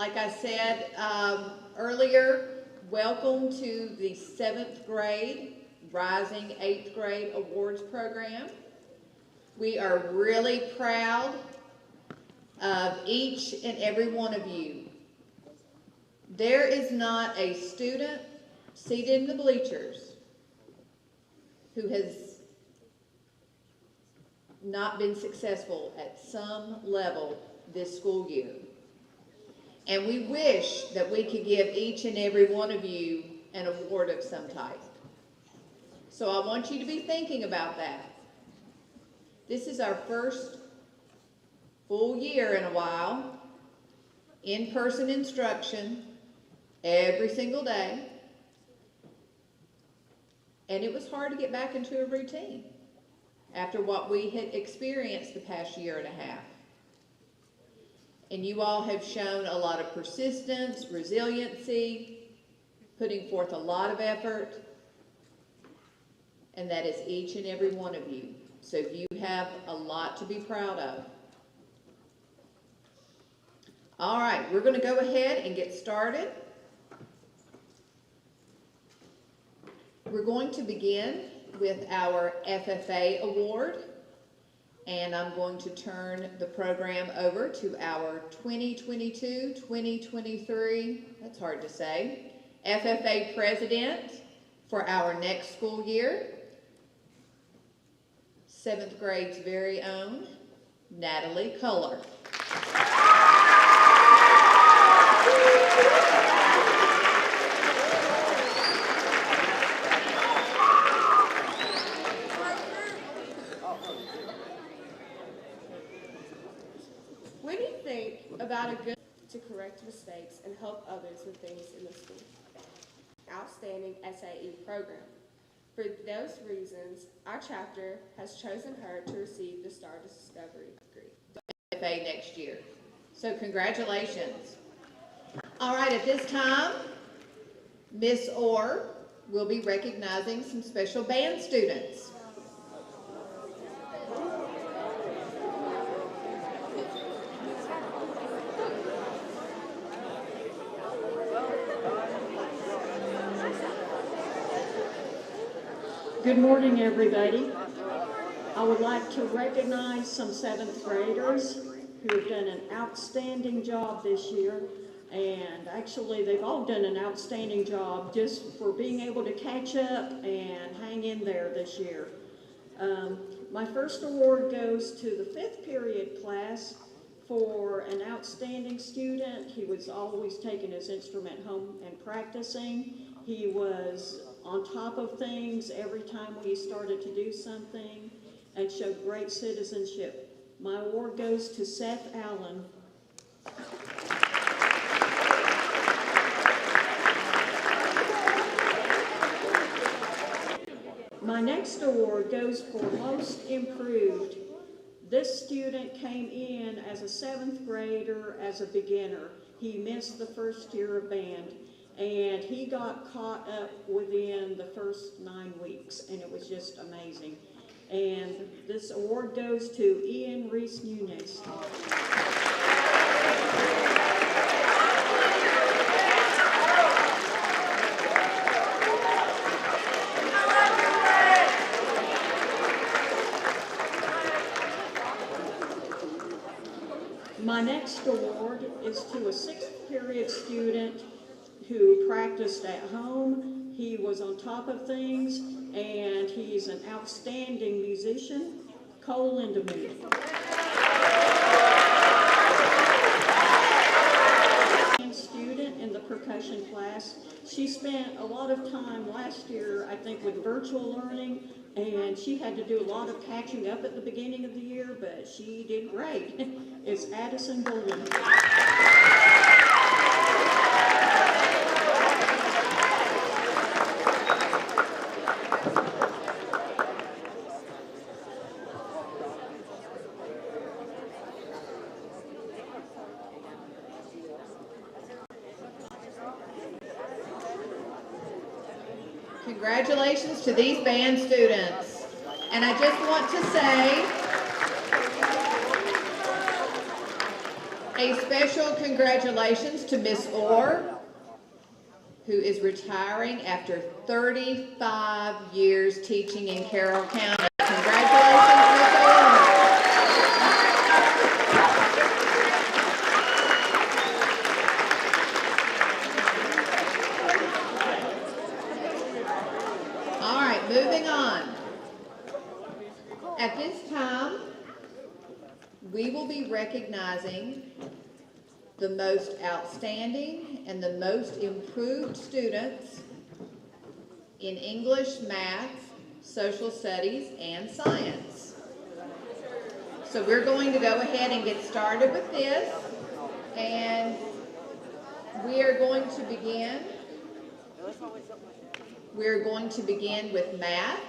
Like I said earlier, welcome to the 7th grade Rising 8th Grade Awards Program. We are really proud of each and every one of you. There is not a student seated in the bleachers who has not been successful at some level this school year. And we wish that we could give each and every one of you an award of some type. So I want you to be thinking about that. This is our first full year in a while, in-person instruction every single day. And it was hard to get back into a routine after what we had experienced the past year and a half. And you all have shown a lot of persistence, resiliency, putting forth a lot of effort, and that is each and every one of you. So you have a lot to be proud of. All right, we're going to go ahead and get started. We're going to begin with our FFA award, and I'm going to turn the program over to our 2022-2023, that's hard to say, FFA president for our next school year, 7th grade's very own, Natalie Kohler. What do you think about a good to correct mistakes and help others with things in the school? Outstanding SAE program. For those reasons, our chapter has chosen her to receive the Star Discovery degree. FFA next year. So congratulations. All right, at this time, Miss Orr will be recognizing some special band students. Good morning, everybody. I would like to recognize some 7th graders who have done an outstanding job this year. And actually, they've all done an outstanding job just for being able to catch up and hang in there this year. My first award goes to the 5th period class for an outstanding student. He was always taking his instrument home and practicing. He was on top of things every time we started to do something and showed great citizenship. My award goes to Seth Allen. My next award goes for Most Improved. This student came in as a 7th grader as a beginner. He missed the first year of band, and he got caught up within the first 9 weeks, and it was just amazing. And this award goes to Ian Reese Nunes. My next award is to a 6th period student who practiced at home. He was on top of things, and he's an outstanding musician, Cole Lindemuth. Student in the percussion class. She spent a lot of time last year, I think, with virtual learning, and she had to do a lot of catching up at the beginning of the year, but she did great. It's Addison Golden. Congratulations to these band students. And I just want to say, A special congratulations to Miss Orr, who is retiring after 35 years teaching in Carroll County. Congratulations, Miss Orr. All right, moving on. At this time, we will be recognizing the most outstanding and the most improved students in English, math, social studies, and science. So we're going to go ahead and get started with this, and we are going to begin. We're going to begin with math.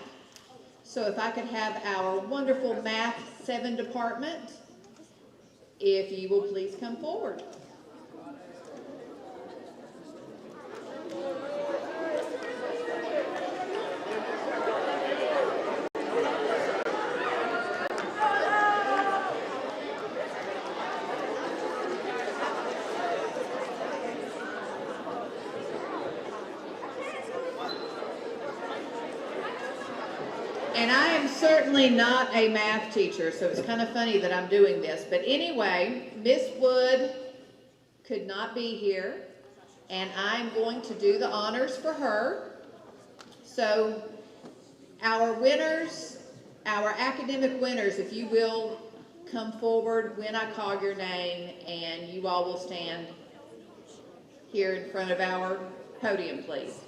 So if I could have our wonderful Math 7 department, if you will please come forward. And I am certainly not a math teacher, so it's kind of funny that I'm doing this. But anyway, Miss Wood could not be here, and I'm going to do the honors for her. So our winners, our academic winners, if you will come forward when I call your name, and you all will stand here in front of our podium, please.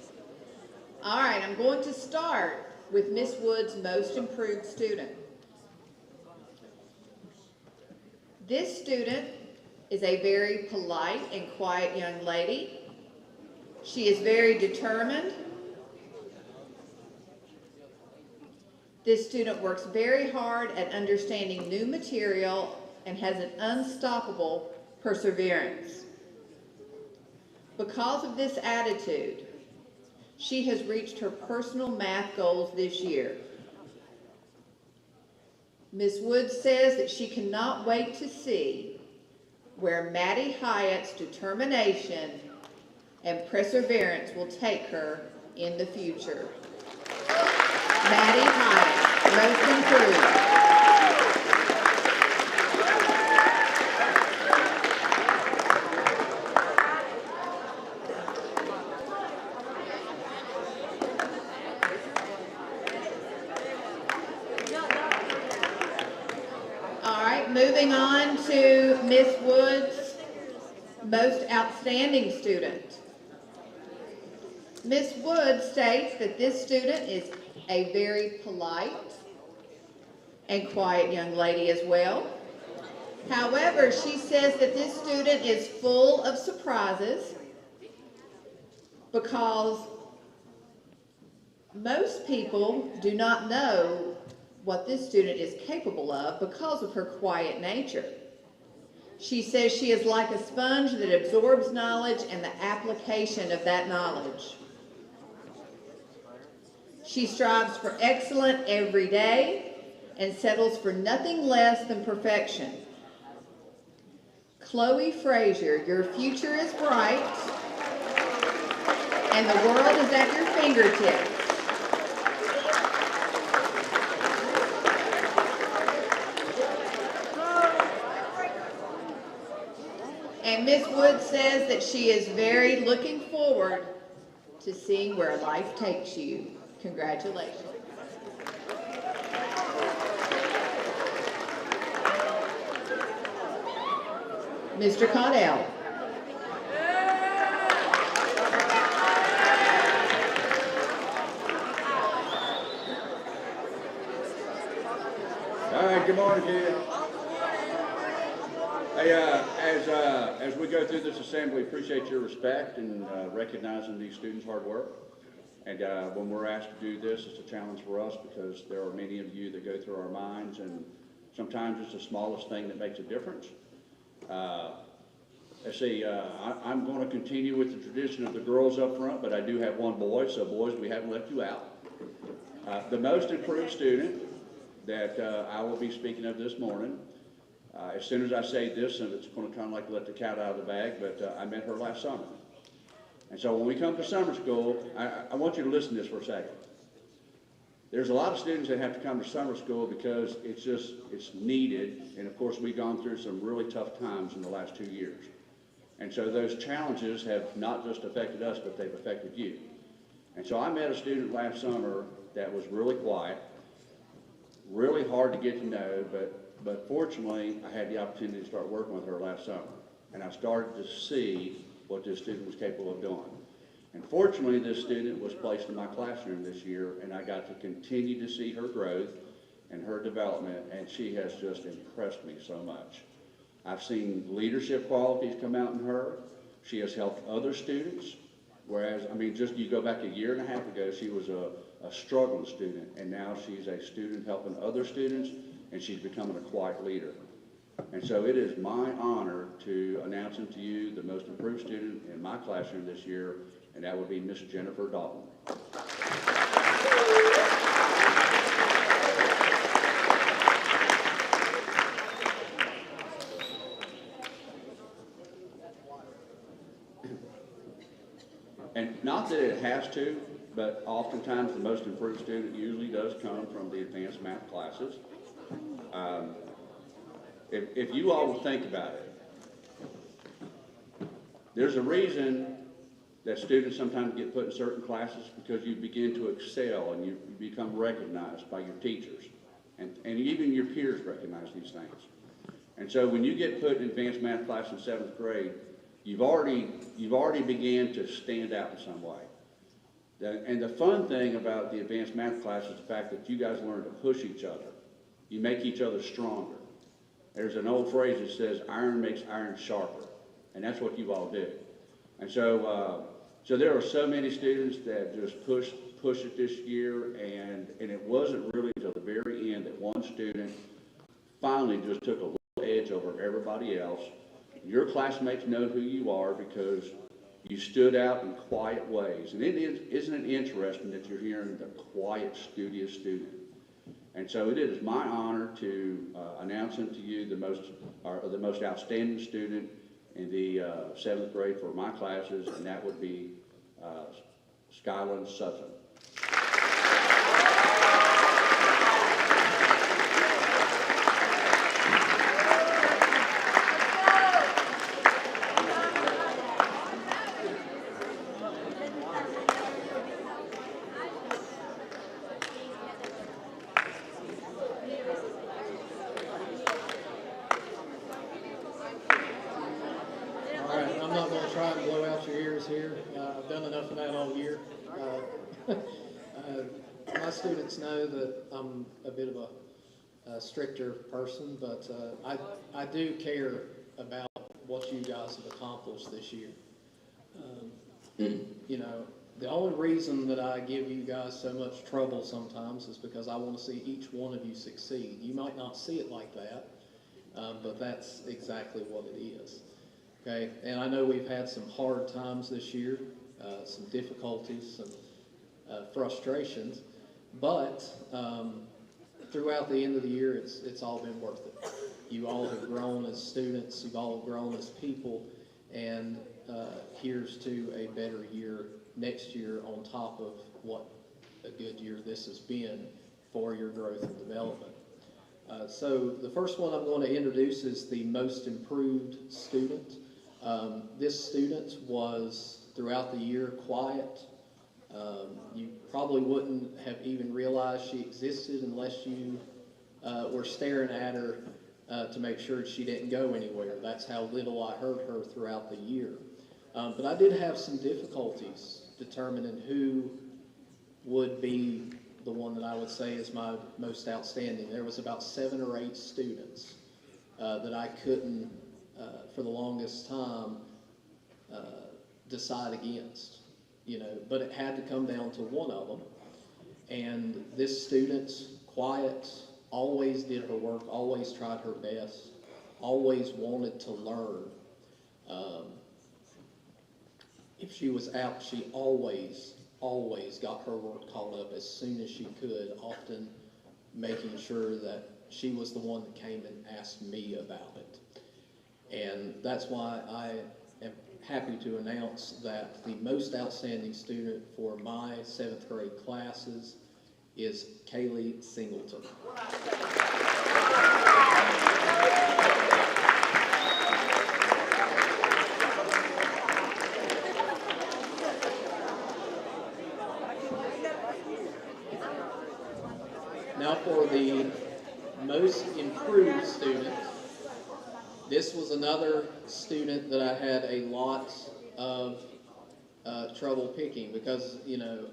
All right, I'm going to start with Miss Wood's most improved student. This student is a very polite and quiet young lady. She is very determined. This student works very hard at understanding new material and has an unstoppable perseverance. Because of this attitude, she has reached her personal math goals this year. Ms. Wood says that she cannot wait to see where Maddie Hyatt's determination and perseverance will take her in the future. Maddie Hyatt, most improved. Moving on to Miss Wood's most outstanding student. Miss Wood states that this student is a very polite and quiet young lady as well. However, she says that this student is full of surprises because most people do not know what this student is capable of because of her quiet nature. She says she is like a sponge that absorbs knowledge and the application of that knowledge. She strives for excellence every day and settles for nothing less than perfection. Chloe Frazier, your future is bright and the world is at your fingertips. And Miss Wood says that she is very looking forward to seeing where life takes you. Congratulations. Mr. Caudell. All right, good morning, kids. Hey, as we go through this assembly, appreciate your respect and recognizing these students' hard work. And when we're asked to do this, it's a challenge for us because there are many of you that go through our minds, and sometimes it's the smallest thing that makes a difference. Let's see, I'm going to continue with the tradition of the girls up front, but I do have one boy, so boys, we haven't left you out. The most improved student that I will be speaking of this morning As soon as I say this, and it's going to kind of like let the cat out of the bag, but I met her last summer. And so when we come to summer school, I want you to listen to this for a second. There's a lot of students that have to come to summer school because it's needed. And of course, we've gone through some really tough times in the last 2 years. And so those challenges have not just affected us, but they've affected you. And so I met a student last summer that was really quiet, really hard to get to know, but fortunately, I had the opportunity to start working with her last summer. And I started to see what this student was capable of doing. And fortunately, this student was placed in my classroom this year, and I got to continue to see her growth and her development, and she has just impressed me so much. I've seen leadership qualities come out in her. She has helped other students, whereas, I mean, just you go back a year and a half ago, she was a struggling student, and now she's a student helping other students, and she's becoming a quiet leader. And so it is my honor to announce to you the most improved student in my classroom this year, and that would be Miss Jennifer Dalton. And not that it has to, but oftentimes the most improved student usually does come from the advanced math classes. If you all will think about it, there's a reason that students sometimes get put in certain classes, because you begin to excel and you become recognized by your teachers. And even your peers recognize these things. And so when you get put in advanced math class in 7th grade, you've already began to stand out in some way. And the fun thing about the advanced math class is the fact that you guys learn to push each other. You make each other stronger. There's an old phrase that says, iron makes iron sharper. And that's what you all do. And so, so there are so many students that just push it this year, and it wasn't really until the very end that one student finally just took a little edge over everybody else. Your classmates know who you are because you stood out in quiet ways. And isn't it interesting that you're hearing the quiet, studious student? And so it is my honor to announce to you the most outstanding student in the 7th grade for my classes, and that would be Skyland Sutton. I've done enough of that all year. My students know that I'm a bit of a stricter person, but I do care about what you guys have accomplished this year. You know, the only reason that I give you guys so much trouble sometimes is because I want to see each one of you succeed. You might not see it like that, but that's exactly what it is. Okay, and I know we've had some hard times this year, some difficulties, some frustrations, but throughout the end of the year, it's all been worth it. You all have grown as students, you've all grown as people, and here's to a better year next year on top of what a good year this has been for your growth and development. So the first one I'm going to introduce is the most improved student. This student was, throughout the year, quiet. You probably wouldn't have even realized she existed unless you were staring at her to make sure she didn't go anywhere. That's how little I heard her throughout the year. But I did have some difficulties determining who would be the one that I would say is my most outstanding. There was about 7 or 8 students that I couldn't, for the longest time, decide against, you know, but it had to come down to one of them. And this student, quiet, always did her work, always tried her best, always wanted to learn. If she was out, she always got her work caught up as soon as she could, often making sure that she was the one that came and asked me about it. And that's why I am happy to announce that the most outstanding student for my 7th grade classes is Kaylee Singleton. Now for the most improved student, this was another student that I had a lot of trouble picking because, you know,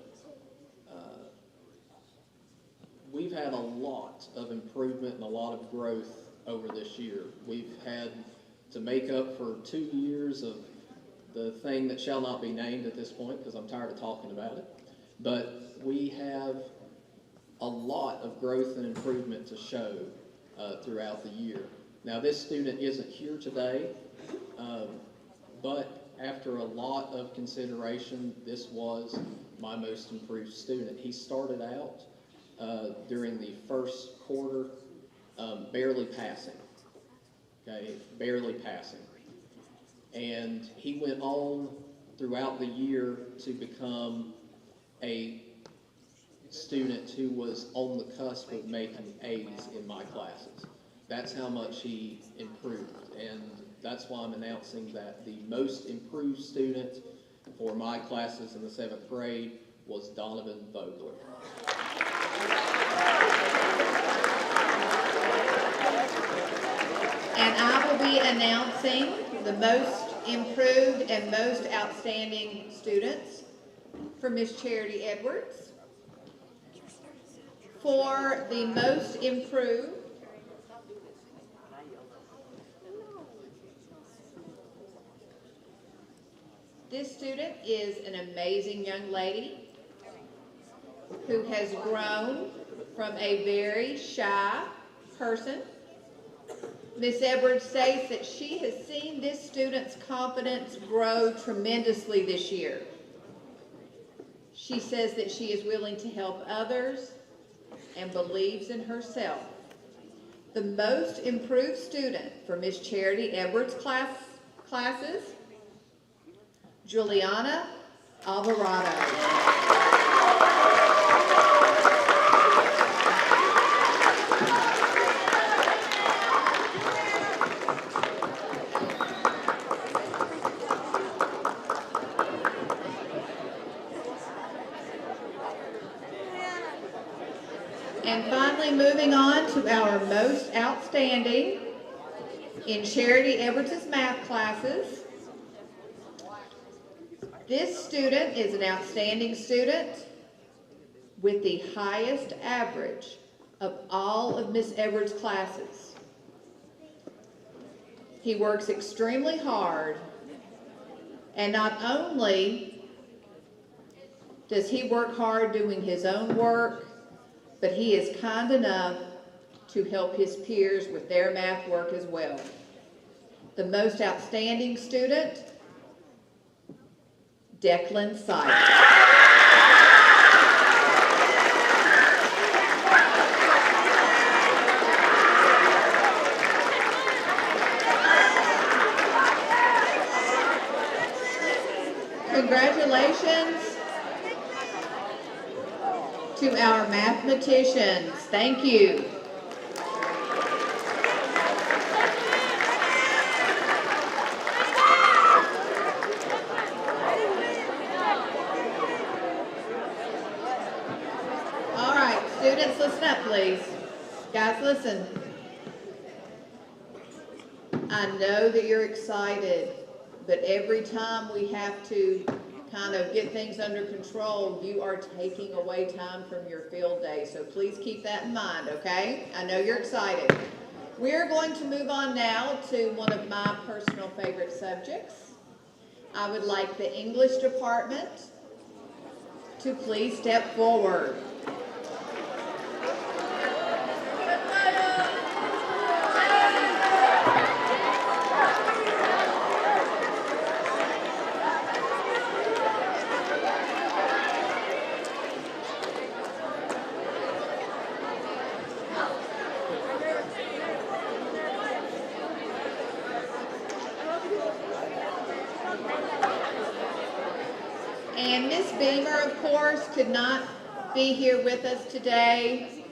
we've had a lot of improvement and a lot of growth over this year. We've had to make up for 2 years of the thing that shall not be named at this point because I'm tired of talking about it. But we have a lot of growth and improvement to show throughout the year. Now, this student isn't here today, but after a lot of consideration, this was my most improved student. He started out during the first quarter barely passing, okay, barely passing. And he went on throughout the year to become a student who was on the cusp of making A's in my classes. That's how much he improved, and that's why I'm announcing that the most improved student for my classes in the 7th grade was Donovan Vogler. And I will be announcing the most improved and most outstanding students for Miss Charity Edwards. For the most improved, this student is an amazing young lady who has grown from a very shy person. Miss Edwards states that she has seen this student's confidence grow tremendously this year. She says that she is willing to help others and believes in herself. The most improved student for Miss Charity Edwards classes, Juliana Alvarado. And finally, moving on to our most outstanding in Charity Edwards' math classes. This student is an outstanding student with the highest average of all of Miss Edwards' classes. He works extremely hard, and not only does he work hard doing his own work, but he is kind enough to help his peers with their math work as well. The most outstanding student, Declan Sykes. Congratulations to our mathematicians. Thank you. All right, students, listen up, please. Guys, listen. I know that you're excited, but every time we have to kind of get things under control, you are taking away time from your field day. So please keep that in mind, okay? I know you're excited. We're going to move on now to one of my personal favorite subjects. I would like the English department to please step forward. And Miss Beamer, of course, could not be here with us today.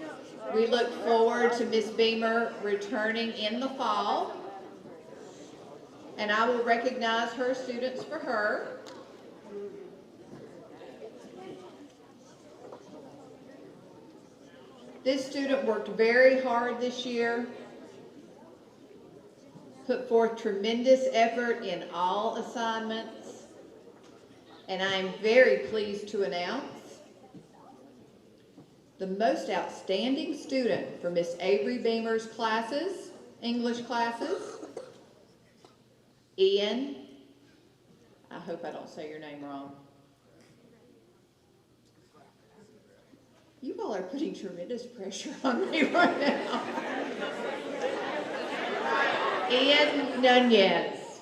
We look forward to Miss Beamer returning in the fall. And I will recognize her students for her. This student worked very hard this year, put forth tremendous effort in all assignments, and I am very pleased to announce the most outstanding student for Miss Avery Beamer's classes, English classes, Ian, I hope I don't say your name wrong. You all are putting tremendous pressure on me right now. Ian Nunez.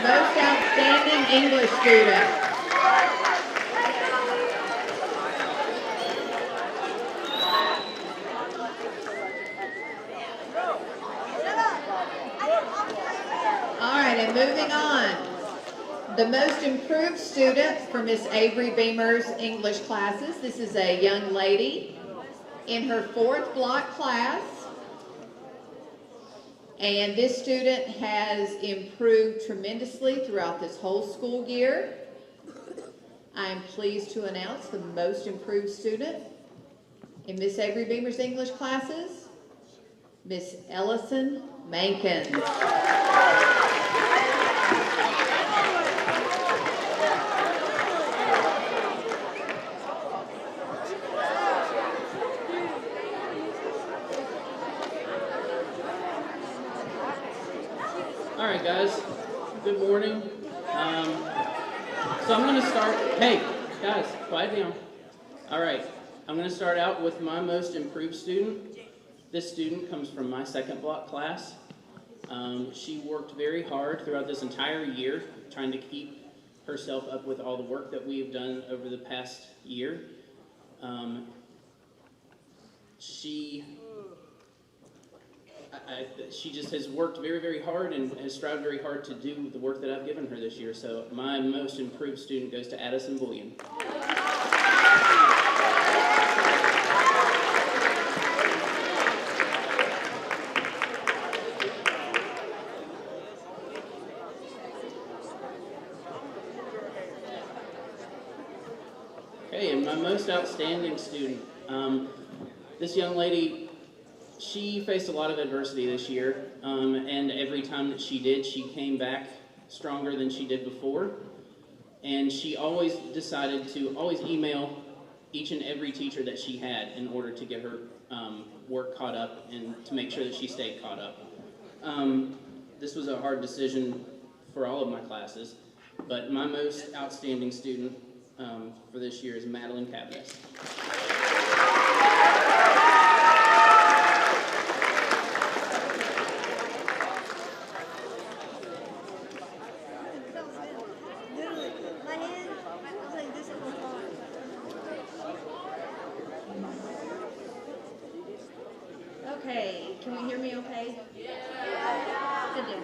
Most outstanding English student. And moving on, the most improved student for Miss Avery Beamer's English classes. This is a young lady in her 4th block class. And this student has improved tremendously throughout this whole school year. I am pleased to announce the most improved student in Miss Avery Beamer's English classes, Miss Ellison Mankin. All right, guys, good morning. So I'm going to start, hey, guys, quiet down. All right, I'm going to start out with my most improved student. This student comes from my 2nd block class. She worked very hard throughout this entire year, trying to keep herself up with all the work that we have done over the past year. She just has worked very, very hard and has strived very hard to do the work that I've given her this year. So my most improved student goes to Addison Bullion. Okay, and my most outstanding student. This young lady, she faced a lot of adversity this year, and every time that she did, she came back stronger than she did before. And she always decided to always email each and every teacher that she had in order to get her work caught up and to make sure that she stayed caught up. This was a hard decision for all of my classes, but my most outstanding student for this year is Madeline Cavalier. Okay, can we hear me okay? Yeah. Good deal.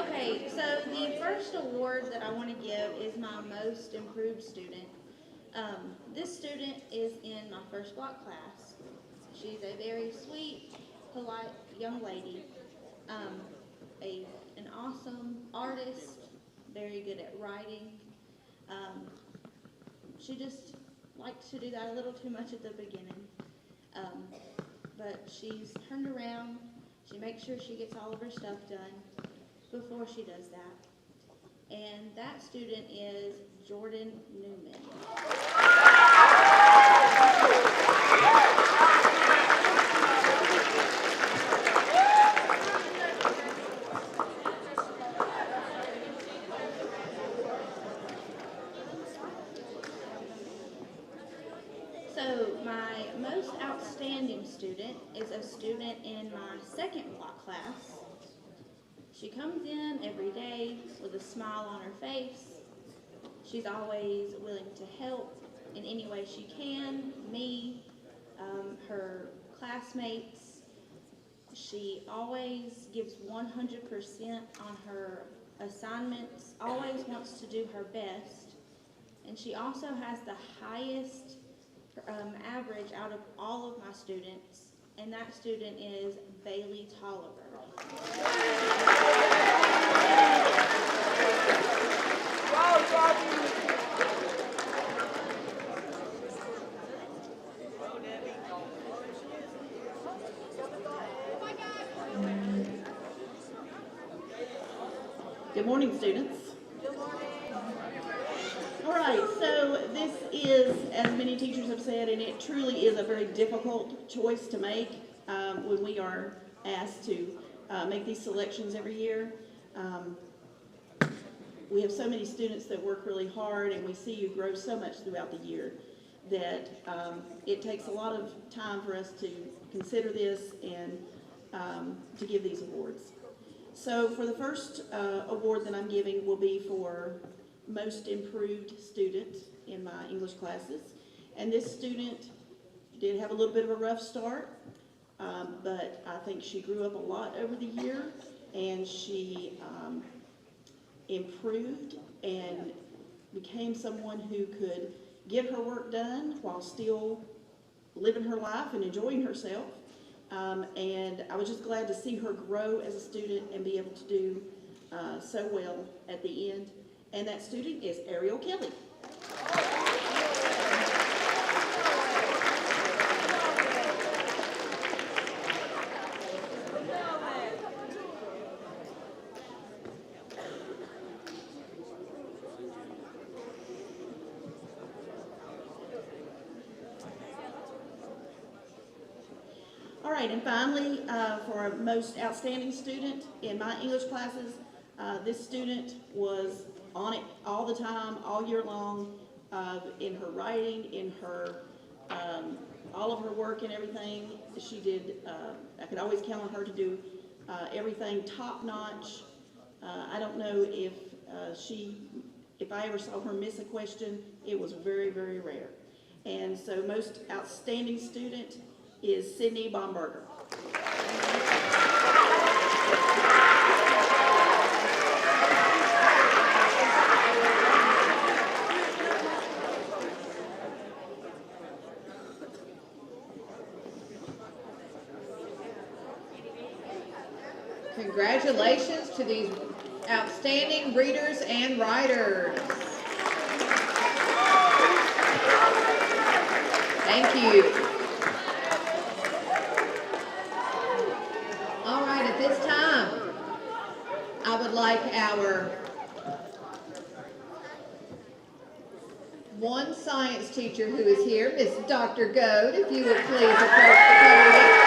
Okay, so the first award that I want to give is my most improved student. This student is in my 1st block class. She's a very sweet, polite young lady, an awesome artist, very good at writing. She just liked to do that a little too much at the beginning. But she's turned around. She makes sure she gets all of her stuff done before she does that. And that student is Jordan Newman. So my most outstanding student is a student in my 2nd block class. She comes in every day with a smile on her face. She's always willing to help in any way she can, me, her classmates. She always gives 100% on her assignments, always wants to do her best. And she also has the highest average out of all of my students, and that student is Bailey Tolliver. Good morning, students. All right, so this is, as many teachers have said, and it truly is a very difficult choice to make when we are asked to make these selections every year. We have so many students that work really hard, and we see you grow so much throughout the year that it takes a lot of time for us to consider this and to give these awards. So for the first award that I'm giving will be for most improved student in my English classes. And this student did have a little bit of a rough start, but I think she grew up a lot over the year, and she improved and became someone who could get her work done while still living her life and enjoying herself. And I was just glad to see her grow as a student and be able to do so well at the end. And that student is Ariel Kelly. All right, and finally, for our most outstanding student in my English classes, this student was on it all the time, all year long, in her writing, in her, all of her work and everything. She did, I could always count on her to do everything top notch. I don't know if if I ever saw her miss a question, it was very, very rare. And so most outstanding student is Sydney Baumberger. Congratulations to these outstanding readers and writers. Thank you. All right, at this time, I would like our one science teacher who is here, Miss Dr. Goad, if you would please approach the podium.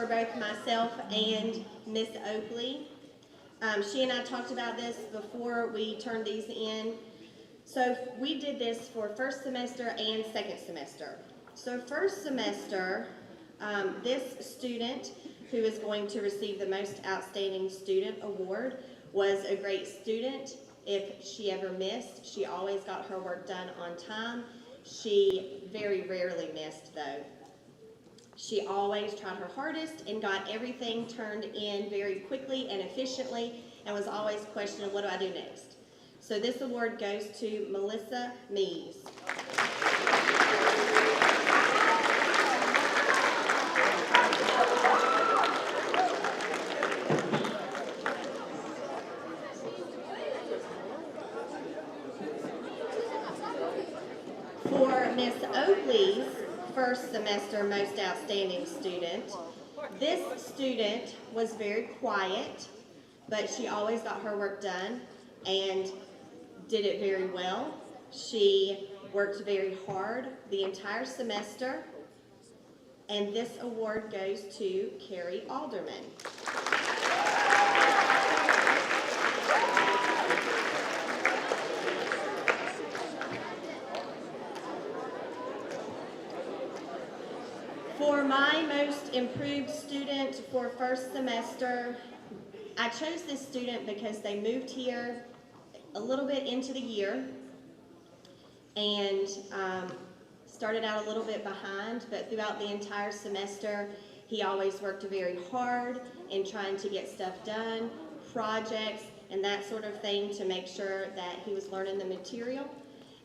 Both myself and Miss Oakley. She and I talked about this before we turned these in. So we did this for first semester and second semester. So first semester, this student who is going to receive the most outstanding student award was a great student. If she ever missed, she always got her work done on time. She very rarely missed though. She always tried her hardest and got everything turned in very quickly and efficiently and was always questioning, what do I do next? So this award goes to Melissa Mees. For Miss Oakley's first semester most outstanding student, this student was very quiet, but she always got her work done and did it very well. She worked very hard the entire semester, and this award goes to Carrie Alderman. my most improved student for first semester, I chose this student because they moved here a little bit into the year and started out a little bit behind, but throughout the entire semester, he always worked very hard in trying to get stuff done, projects, and that sort of thing to make sure that he was learning the material.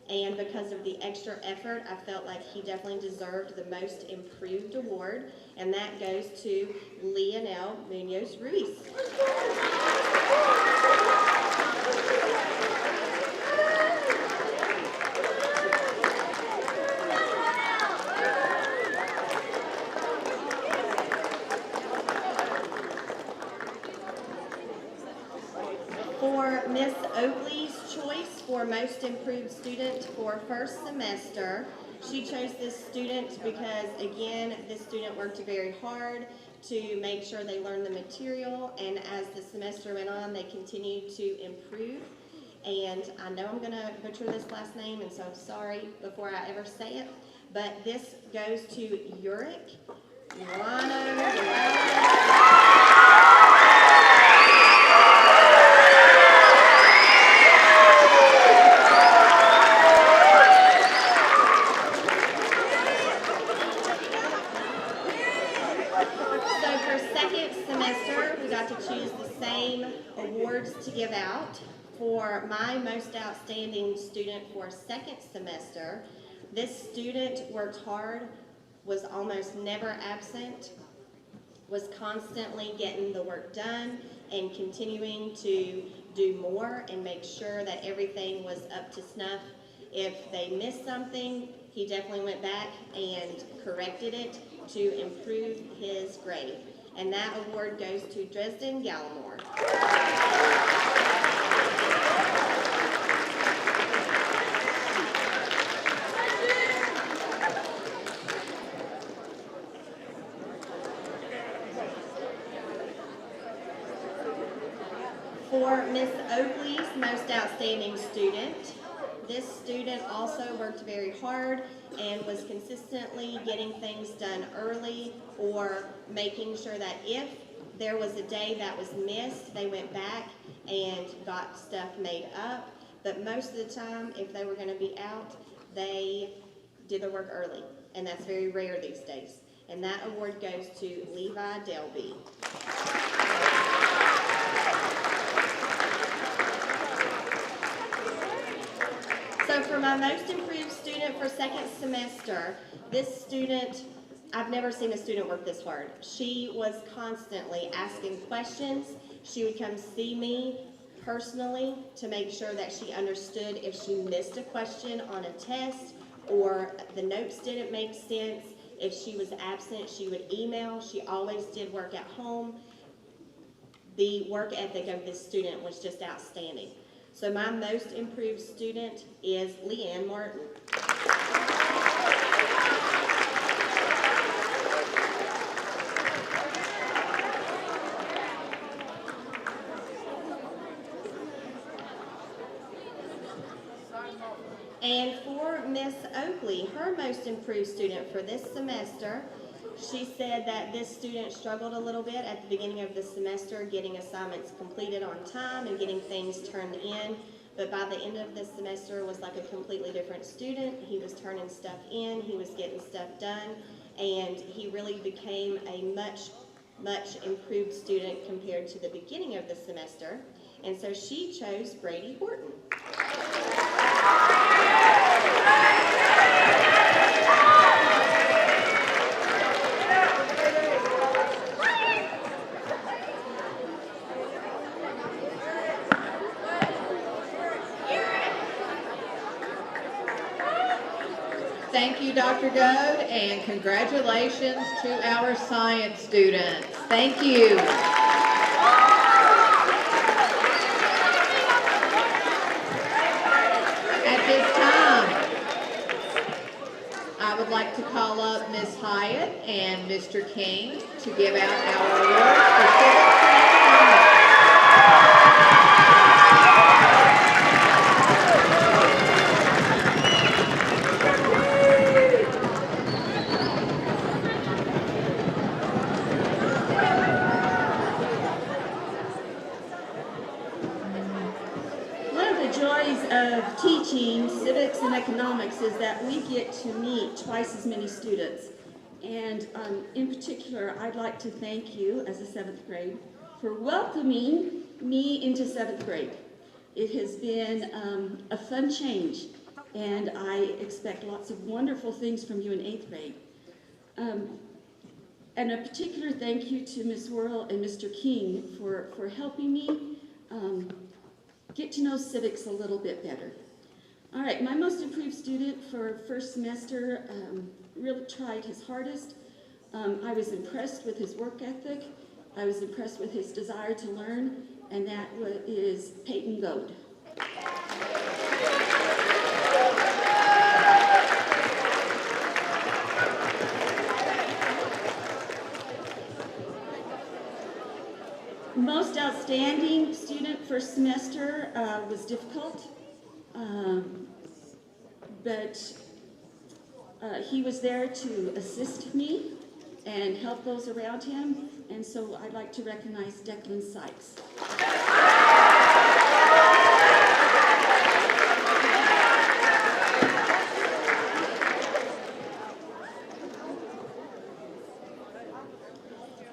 And because of the extra effort, I felt like he definitely deserved the most improved award, and that goes to Leonel Munoz Ruiz. For Miss Oakley's choice for most improved student for first semester, she chose this student because, again, this student worked very hard to make sure they learned the material, and as the semester went on, they continued to improve. And I know I'm going to butcher this last name, and so I'm sorry before I ever say it, but this goes to Uric So for second semester, we got to choose the same awards to give out. For my most outstanding student for second semester, this student worked hard, was almost never absent, was constantly getting the work done and continuing to do more and make sure that everything was up to snuff. If they missed something, he definitely went back and corrected it to improve his grade. And that award goes to Dresden Gallimore. For Miss Oakley's most outstanding student, this student also worked very hard and was consistently getting things done early or making sure that if there was a day that was missed, they went back and got stuff made up. But most of the time, if they were going to be out, they did their work early, and that's very rare these days. And that award goes to Levi Delby. So for my most improved student for second semester, this student, I've never seen a student work this hard. She was constantly asking questions. She would come see me personally to make sure that she understood if she missed a question on a test or the notes didn't make sense. If she was absent, she would email. She always did work at home. The work ethic of this student was just outstanding. So my most improved student is Leanne Martin. And for Miss Oakley, her most improved student for this semester, she said that this student struggled a little bit at the beginning of the semester getting assignments completed on time and getting things turned in, but by the end of the semester was like a completely different student. He was turning stuff in, he was getting stuff done, and he really became a much improved student compared to the beginning of the semester. And so she chose Brady Horton. Thank you, Dr. Goad, and congratulations to our science students. Thank you. At this time, I would like to call up Ms. Hyatt and Mr. King to give out our awards for civics and economics. teaching civics and economics is that we get to meet twice as many students. And in particular, I'd like to thank you as a 7th grade for welcoming me into 7th grade. It has been a fun change, and I expect lots of wonderful things from you in 8th grade. And a particular thank you to Ms. Worrell and Mr. King for helping me get to know civics a little bit better. All right, my most improved student for first semester really tried his hardest. I was impressed with his work ethic. I was impressed with his desire to learn, and that is Peyton Goad. Most outstanding student first semester was difficult, but he was there to assist me and help those around him, and so I'd like to recognize Declan Sykes.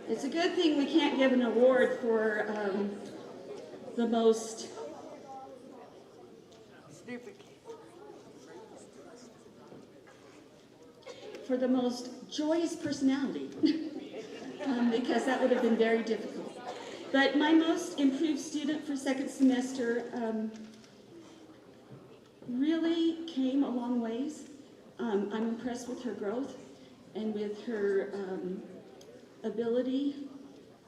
It's a good thing we can't give an award for the most joyous personality, because that would have been very difficult. But my most improved student for second semester really came a long ways. I'm impressed with her growth and with her ability,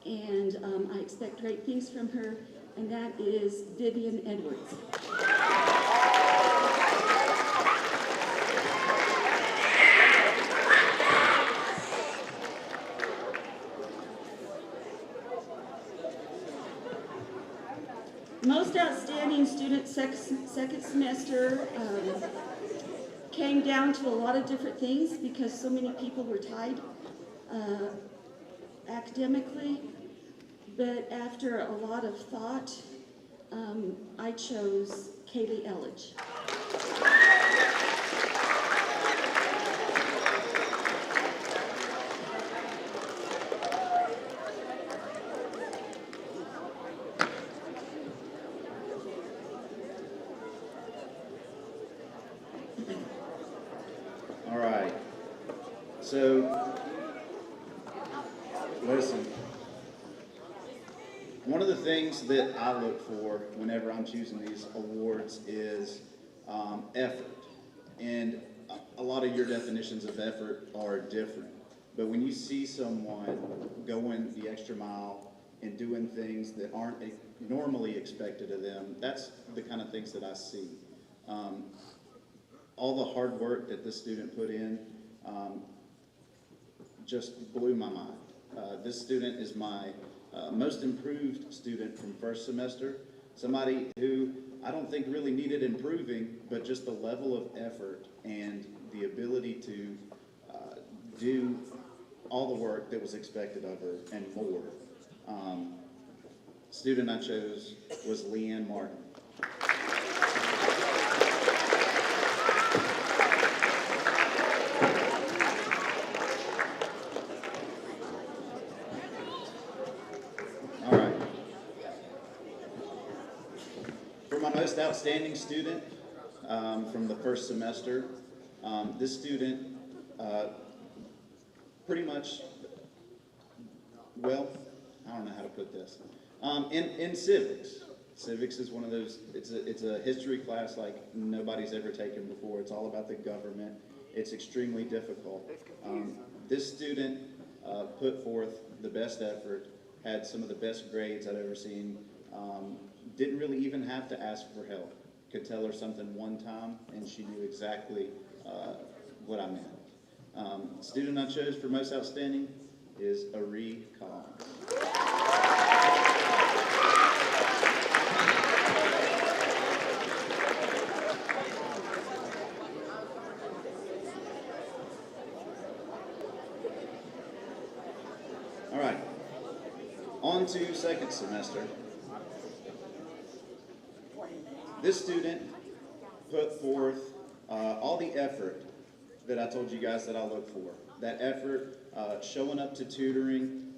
and I expect great things from her, and that is Vivian Edwards. Most outstanding student second semester came down to a lot of different things because so many people were tied academically, but after a lot of thought, I chose Kaylee Elledge. All right, so listen, one of the things that I look for whenever I'm choosing these awards is effort. And a lot of your definitions of effort are different. But when you see someone going the extra mile and doing things that aren't normally expected of them, that's the kind of things that I see. All the hard work that this student put in just blew my mind. This student is my most improved student from first semester, somebody who I don't think really needed improving, but just the level of effort and the ability to do all the work that was expected of her and more. Student I chose was Leanne Martin. Most outstanding student from the first semester. This student pretty much, well, I don't know how to put this. In civics. Civics is one of those, it's a history class like nobody's ever taken before. It's all about the government. It's extremely difficult. This student put forth the best effort, had some of the best grades I've ever seen. Didn't really even have to ask for help. Could tell her something one time, and she knew exactly what I meant. Student I chose for most outstanding is Ari Collins. All right, on to second semester. This student put forth all the effort that I told you guys that I look for. That effort, showing up to tutoring,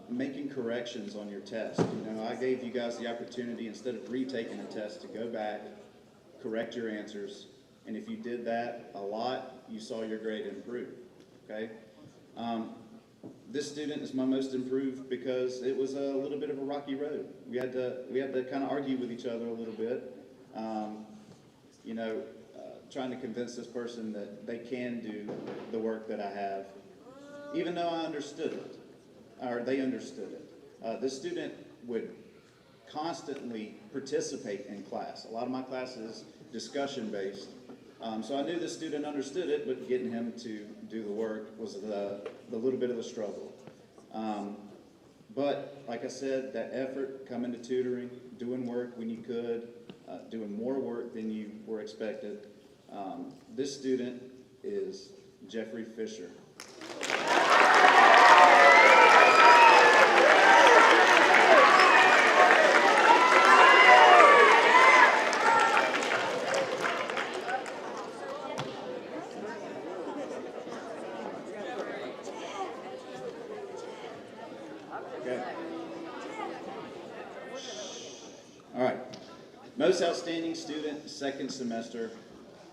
making corrections on your test. You know, I gave you guys the opportunity, instead of retaking a test, to go back, correct your answers, and if you did that a lot, you saw your grade improve, okay? This student is my most improved because it was a little bit of a rocky road. We had to kind of argue with each other a little bit. You know, trying to convince this person that they can do the work that I have, even though I understood it, or they understood it. This student would constantly participate in class. A lot of my class is discussion-based. So I knew this student understood it, but getting him to do the work was the little bit of the struggle. But like I said, that effort, coming to tutoring, doing work when you could, doing more work than you were expected. This student is Jeffrey Fisher. Okay. All right. Most outstanding student, second semester,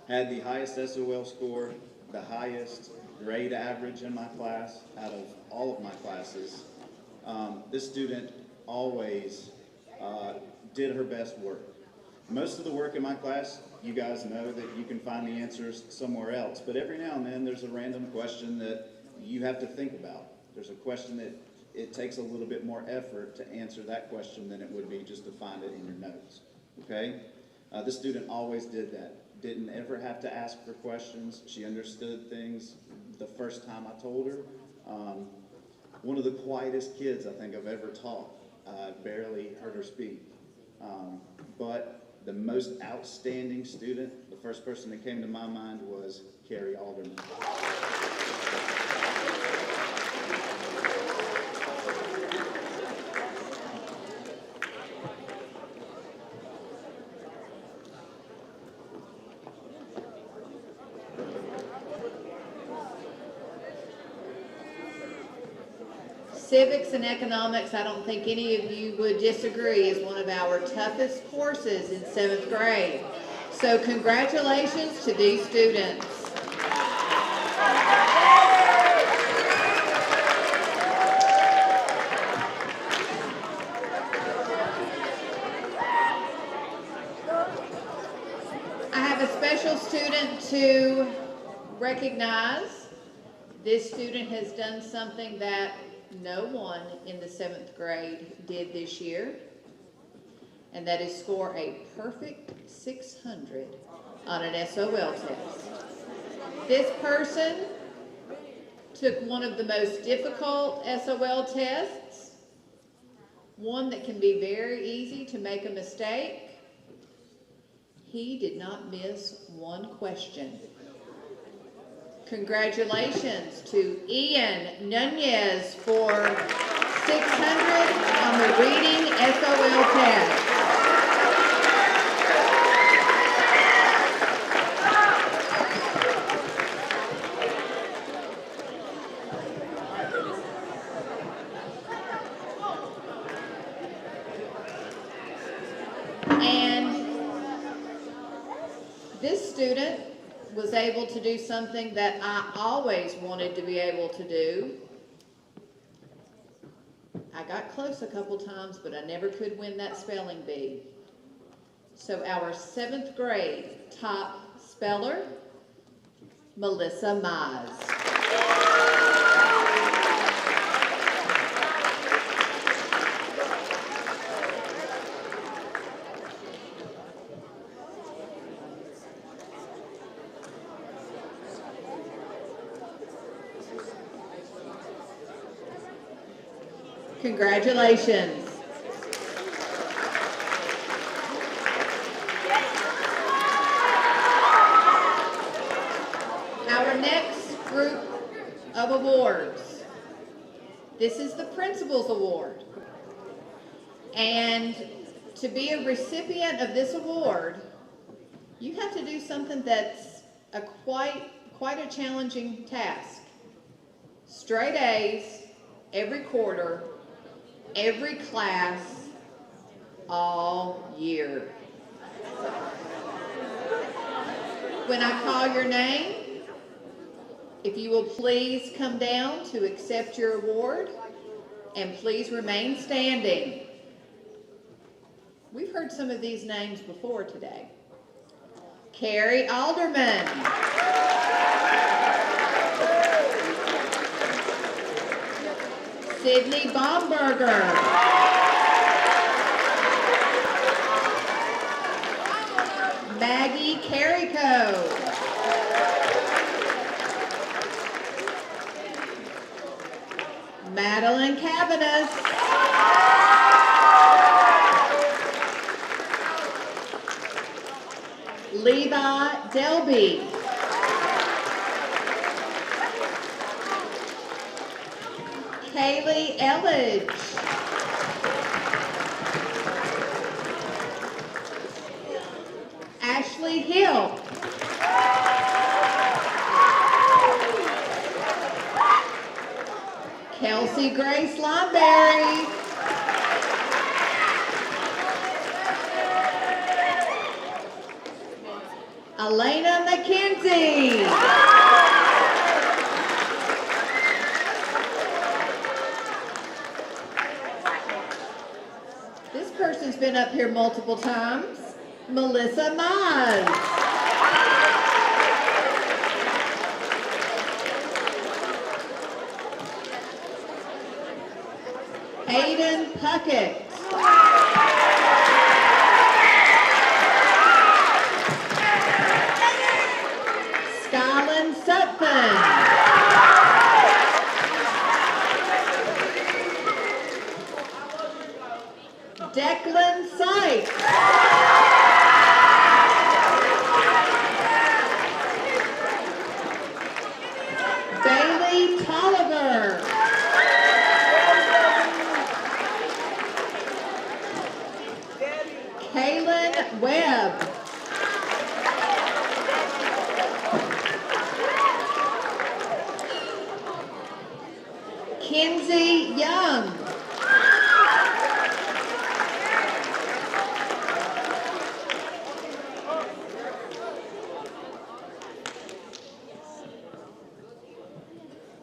had the highest SOL score, the highest grade average in my class out of all of my classes. This student always did her best work. Most of the work in my class, you guys know that you can find the answers somewhere else, but every now and then there's a random question that you have to think about. There's a question that it takes a little bit more effort to answer that question than it would be just to find it in your notes, okay? This student always did that. Didn't ever have to ask for questions. She understood things the first time I told her. One of the quietest kids I think I've ever taught. I barely heard her speak. But the most outstanding student, the first person that came to my mind was Carrie Alderman. Civics and economics, I don't think any of you would disagree, is one of our toughest courses in 7th grade. So congratulations to these students. I have a special student to recognize. This student has done something that no one in the 7th grade did this year, and that is score a perfect 600 on an SOL test. This person took one of the most difficult SOL tests, one that can be very easy to make a mistake. He did not miss one question. Congratulations to Ian Nunez for 600 on the reading SOL test. And this student was able to do something that I always wanted to be able to do. I got close a couple times, but I never could win that spelling bee. So our 7th grade top speller, Melissa Mize. Congratulations. Our next group of awards. This is the Principal's Award. And to be a recipient of this award, you have to do something that's quite a challenging task. Straight A's, every quarter, every class, all year. When I call your name, if you will please come down to accept your award, and please remain standing. We've heard some of these names before today. Carrie Alderman. Sydney Baumberger. Maggie Carrico. Madeline Cavanis. Levi Delby. Kaylee Elledge. Ashley Hill. Kelsey Grace Lomberry. Elena McKenzie. This person's been up here multiple times. Melissa Mize. Hayden Puckett. Skyland Sutphen. Declan Sykes. Bailey Tolliver. Kaylin Webb. Kinsey Young.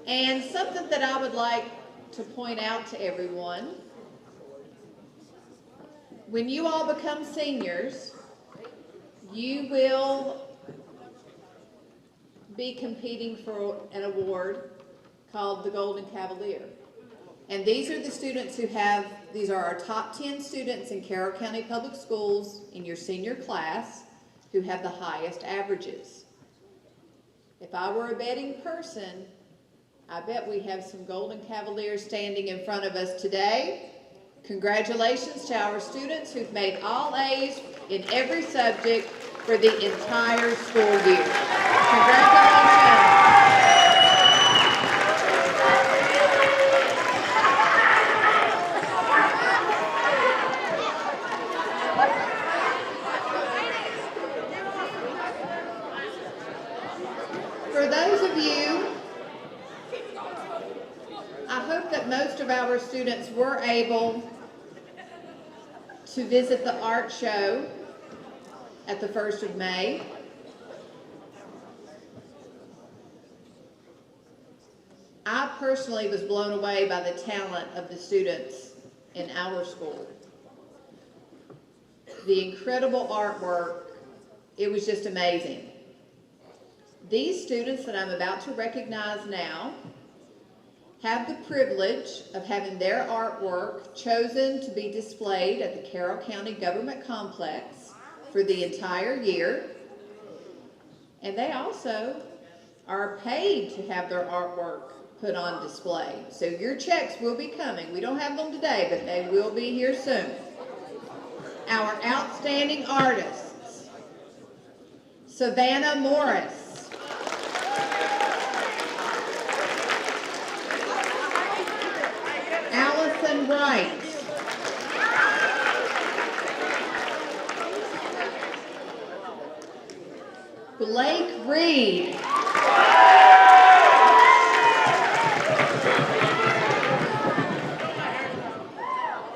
And something that I would like to point out to everyone, when you all become seniors, you will be competing for an award called the Golden Cavalier. And these are the students who have, these are our top 10 students in Carroll County Public Schools in your senior class who have the highest averages. If I were a betting person, I bet we have some Golden Cavaliers standing in front of us today. Congratulations to our students who've made all A's in every subject for the entire school year. Congratulations. For those of you, I hope that most of our students were able to visit the art show at the 1st of May. I personally was blown away by the talent of the students in our school. The incredible artwork, it was just amazing. These students that I'm about to recognize now have the privilege of having their artwork chosen to be displayed at the Carroll County Government Complex for the entire year. And they also are paid to have their artwork put on display. So your checks will be coming. We don't have them today, but they will be here soon. Our outstanding artists: Savannah Morris, Allison Wright, Blake Reed.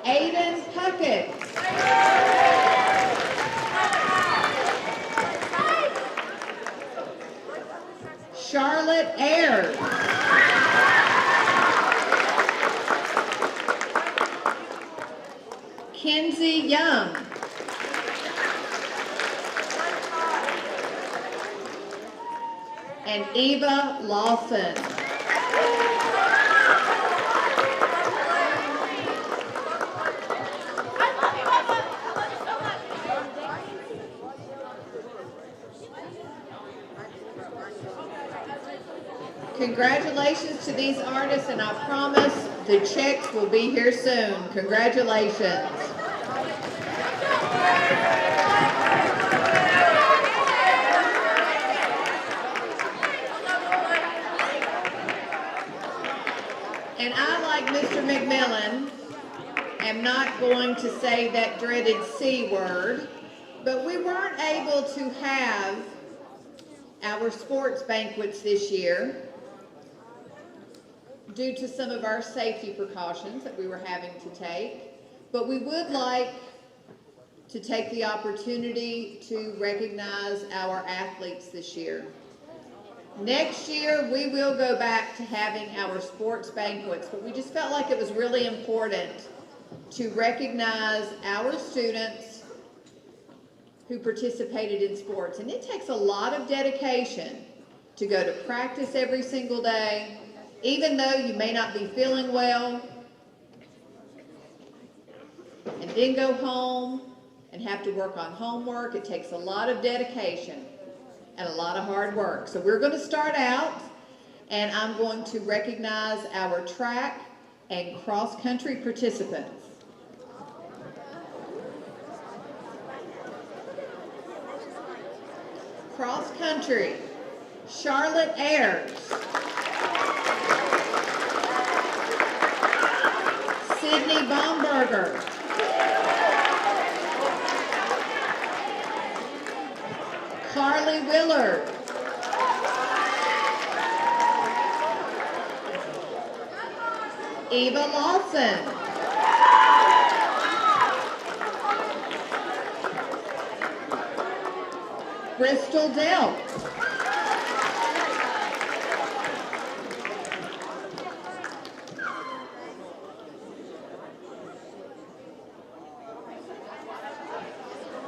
Aiden Puckett. Charlotte Ayers. Kenzie Young. And Eva Lawson. Congratulations to these artists, and I promise the checks will be here soon. Congratulations. And I, like Mr. McMillan, am not going to say that dreaded C word, but we weren't able to have our sports banquets this year due to some of our safety precautions that we were having to take. But we would like to take the opportunity to recognize our athletes this year. Next year, we will go back to having our sports banquets, but we just felt like it was really important to recognize our students who participated in sports. And it takes a lot of dedication to go to practice every single day, even though you may not be feeling well, and then go home and have to work on homework. It takes a lot of dedication and a lot of hard work. So we're going to start out, and I'm going to recognize our track and cross-country participants. Cross-country, Charlotte Ayers. Sydney Baumberger. Carly Willard. Eva Lawson. Bristol Delp.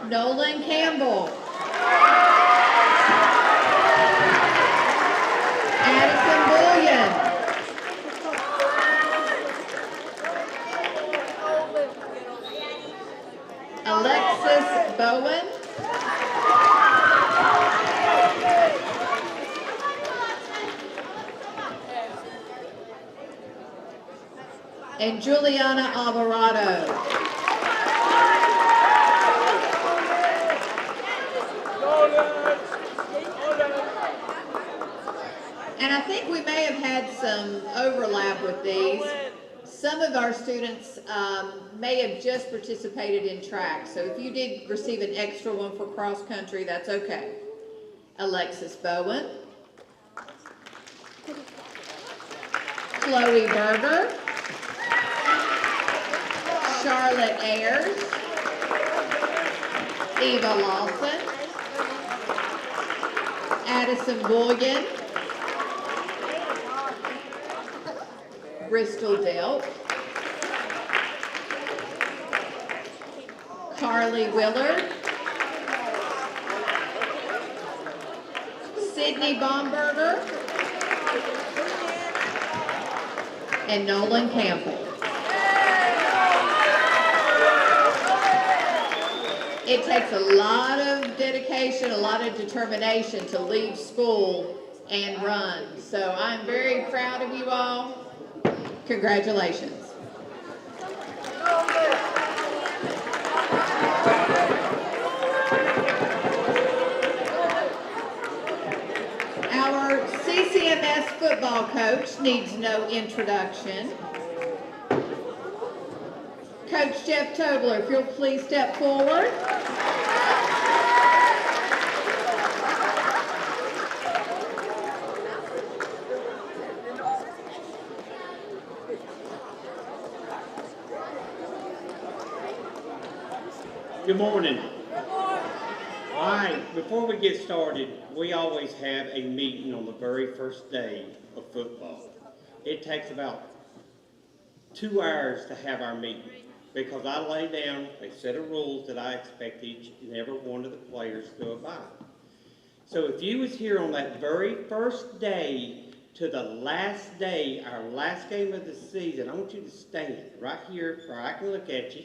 Nolan Campbell. Addison Bullion. Alexis Bowen. And Juliana Alvarado. And I think we may have had some overlap with these. Some of our students may have just participated in track. So if you did receive an extra one for cross country, that's okay. Alexis Bowen. Chloe Berger. Charlotte Ayers. Eva Lawson. Addison Bullion. Bristol Delp. Carly Willard. Sydney Baumberger. And Nolan Campbell. It takes a lot of dedication, a lot of determination to leave school and run. So I'm very proud of you all. Congratulations. Our CCMS football coach needs no introduction. Coach Jeff Tobler, if you'll please step forward. Good morning. All right, before we get started, we always have a meeting on the very first day of football. It takes about 2 hours to have our meeting because I lay down a set of rules that I expect each and every one of the players to abide. So if you was here on that very first day to the last day, our last game of the season, I want you to stand right here where I can look at you.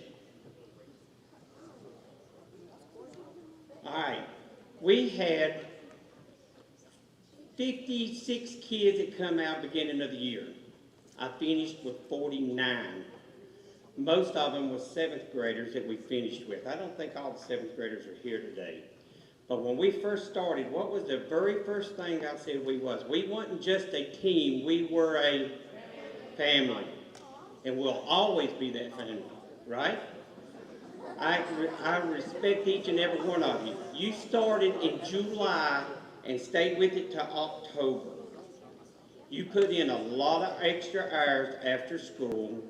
All right, we had 56 kids that come out beginning of the year. I finished with 49. Most of them were 7th graders that we finished with. I don't think all the 7th graders are here today. But when we first started, what was the very first thing I said we was? We wasn't just a team, we were a family. And we'll always be that family, right? I respect each and every one of you. You started in July and stayed with it to October. You put in a lot of extra hours after school,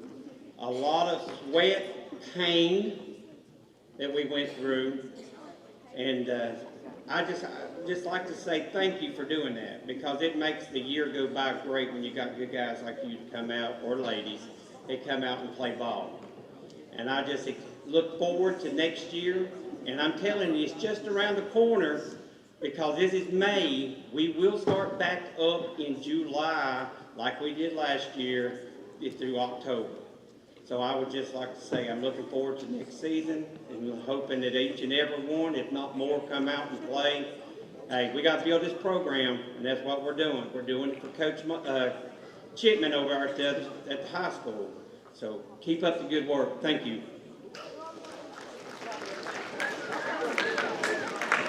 a lot of sweat, pain that we went through, and I just like to say thank you for doing that because it makes the year go by great when you got good guys like you to come out, or ladies, that come out and play ball. And I just look forward to next year, and I'm telling you, it's just around the corner because this is May. We will start back up in July like we did last year through October. So I would just like to say I'm looking forward to next season and hoping that each and every one, if not more, come out and play. Hey, we got to build this program, and that's what we're doing. We're doing it for Coach Chipman over at the high school. So keep up the good work. Thank you.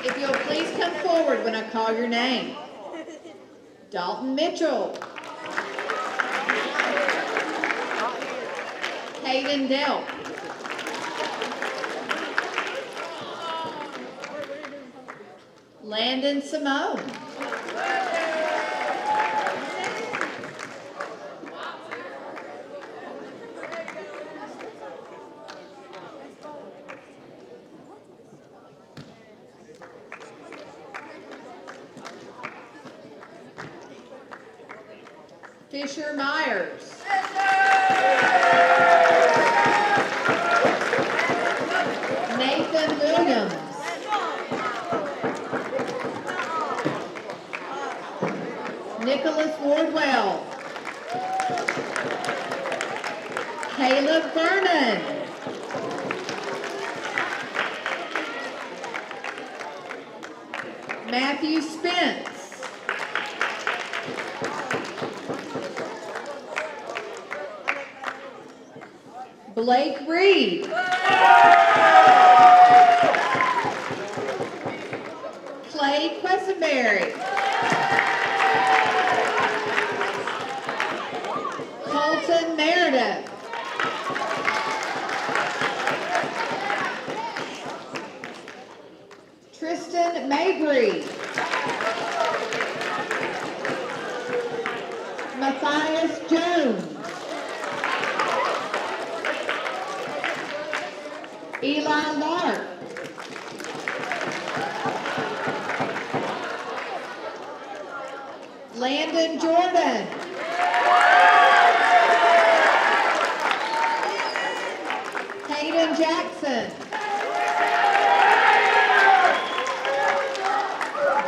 If you'll please come forward when I call your name. Dalton Mitchell. Hayden Delp. Landon Simone. Fisher Myers. Nathan Williams. Nicholas Wardwell. Caleb Vernon. Matthew Spence. Blake Reed. Clay Quessenberry. Colton Meredith. Tristan Mabry. Matthias Jones. Eli Lark. Landon Jordan. Hayden Jackson.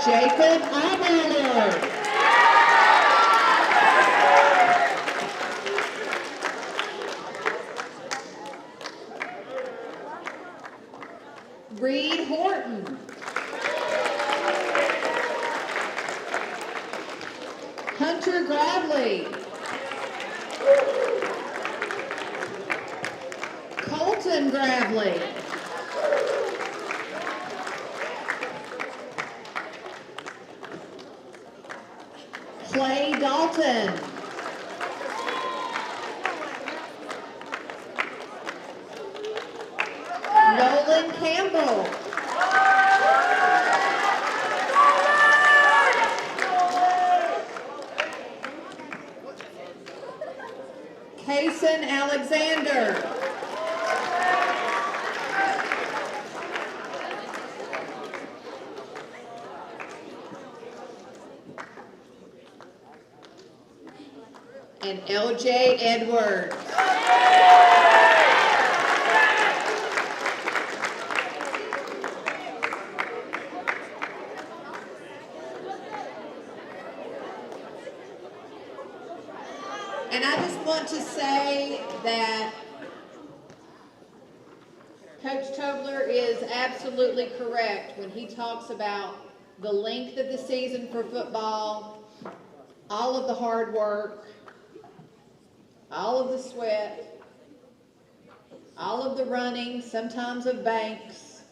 Jacob Aberler. Reed Horton. Hunter Gradley. Colton Gradley. Clay Dalton. Nolan Campbell. Kason Alexander. LJ Edwards. And I just want to say that Coach Tobler is absolutely correct when he talks about the length of the season for football, all of the hard work, all of the sweat, all of the running, sometimes of banks.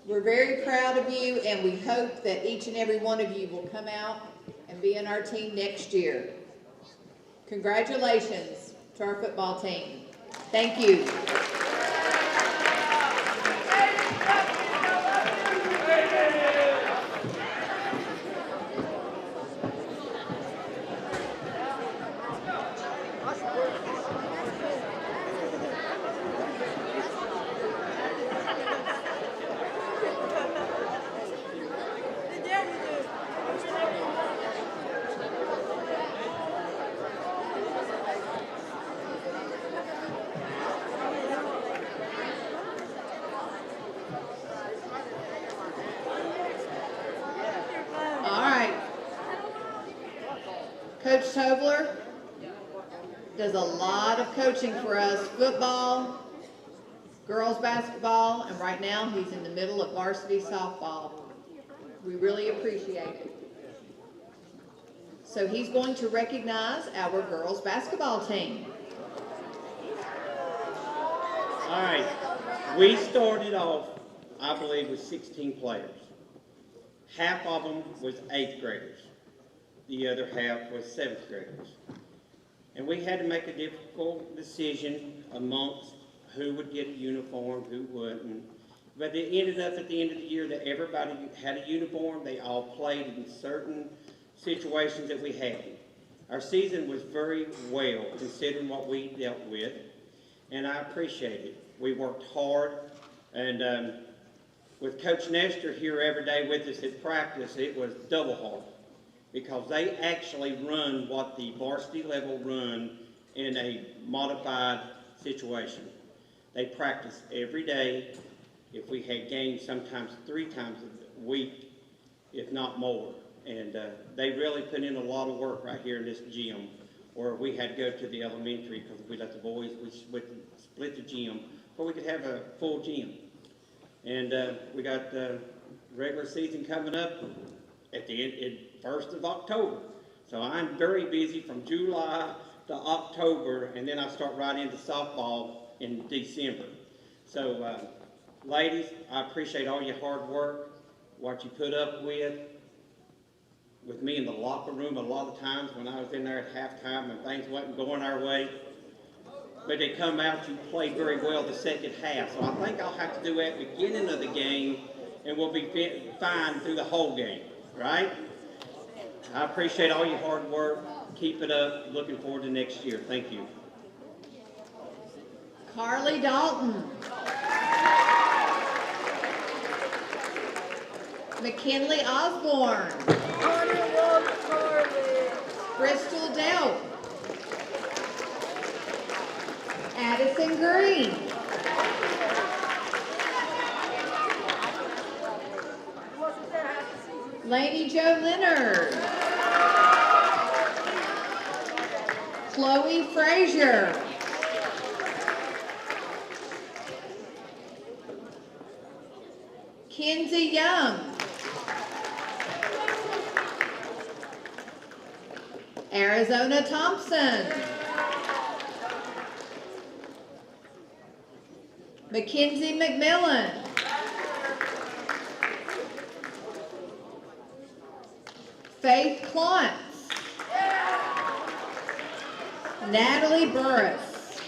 We're very proud of you, and we hope that each and every one of you will come out and be in our team next year. Congratulations to our football team. Thank you. Coach Tobler does a lot of coaching for us, football, girls basketball, and right now he's in the middle of varsity softball. We really appreciate it. So he's going to recognize our girls basketball team. All right, we started off, I believe, with 16 players. Half of them was 8th graders. The other half was 7th graders. And we had to make a difficult decision amongst who would get a uniform, who wouldn't. But it ended up at the end of the year that everybody had a uniform. They all played in certain situations that we had. Our season was very well considering what we dealt with, and I appreciate it. We worked hard, and with Coach Nestor here every day with us at practice, it was double hard, because they actually run what the varsity level run in a modified situation. They practice every day. If we had games, sometimes 3 times a week, if not more. And they really put in a lot of work right here in this gym, where we had to go to the elementary because we let the boys, we split the gym, where we could have a full gym. And we got the regular season coming up at the 1st of October. So I'm very busy from July to October, and then I start right into softball in December. So ladies, I appreciate all your hard work, what you put up with me in the locker room a lot of times when I was in there at halftime and things wasn't going our way. But they come out, you played very well the second half. So I think I'll have to do that at the beginning of the game, and we'll be fine through the whole game, right? I appreciate all your hard work. Keep it up. Looking forward to next year. Thank you. Carly Dalton. McKinley Osborne. Bristol Delp. Addison Green. Lady Jo Leonard. Chloe Frazier. Kenzie Young. Arizona Thompson. Mackenzie McMillan. Faith Klontz. Natalie Burris.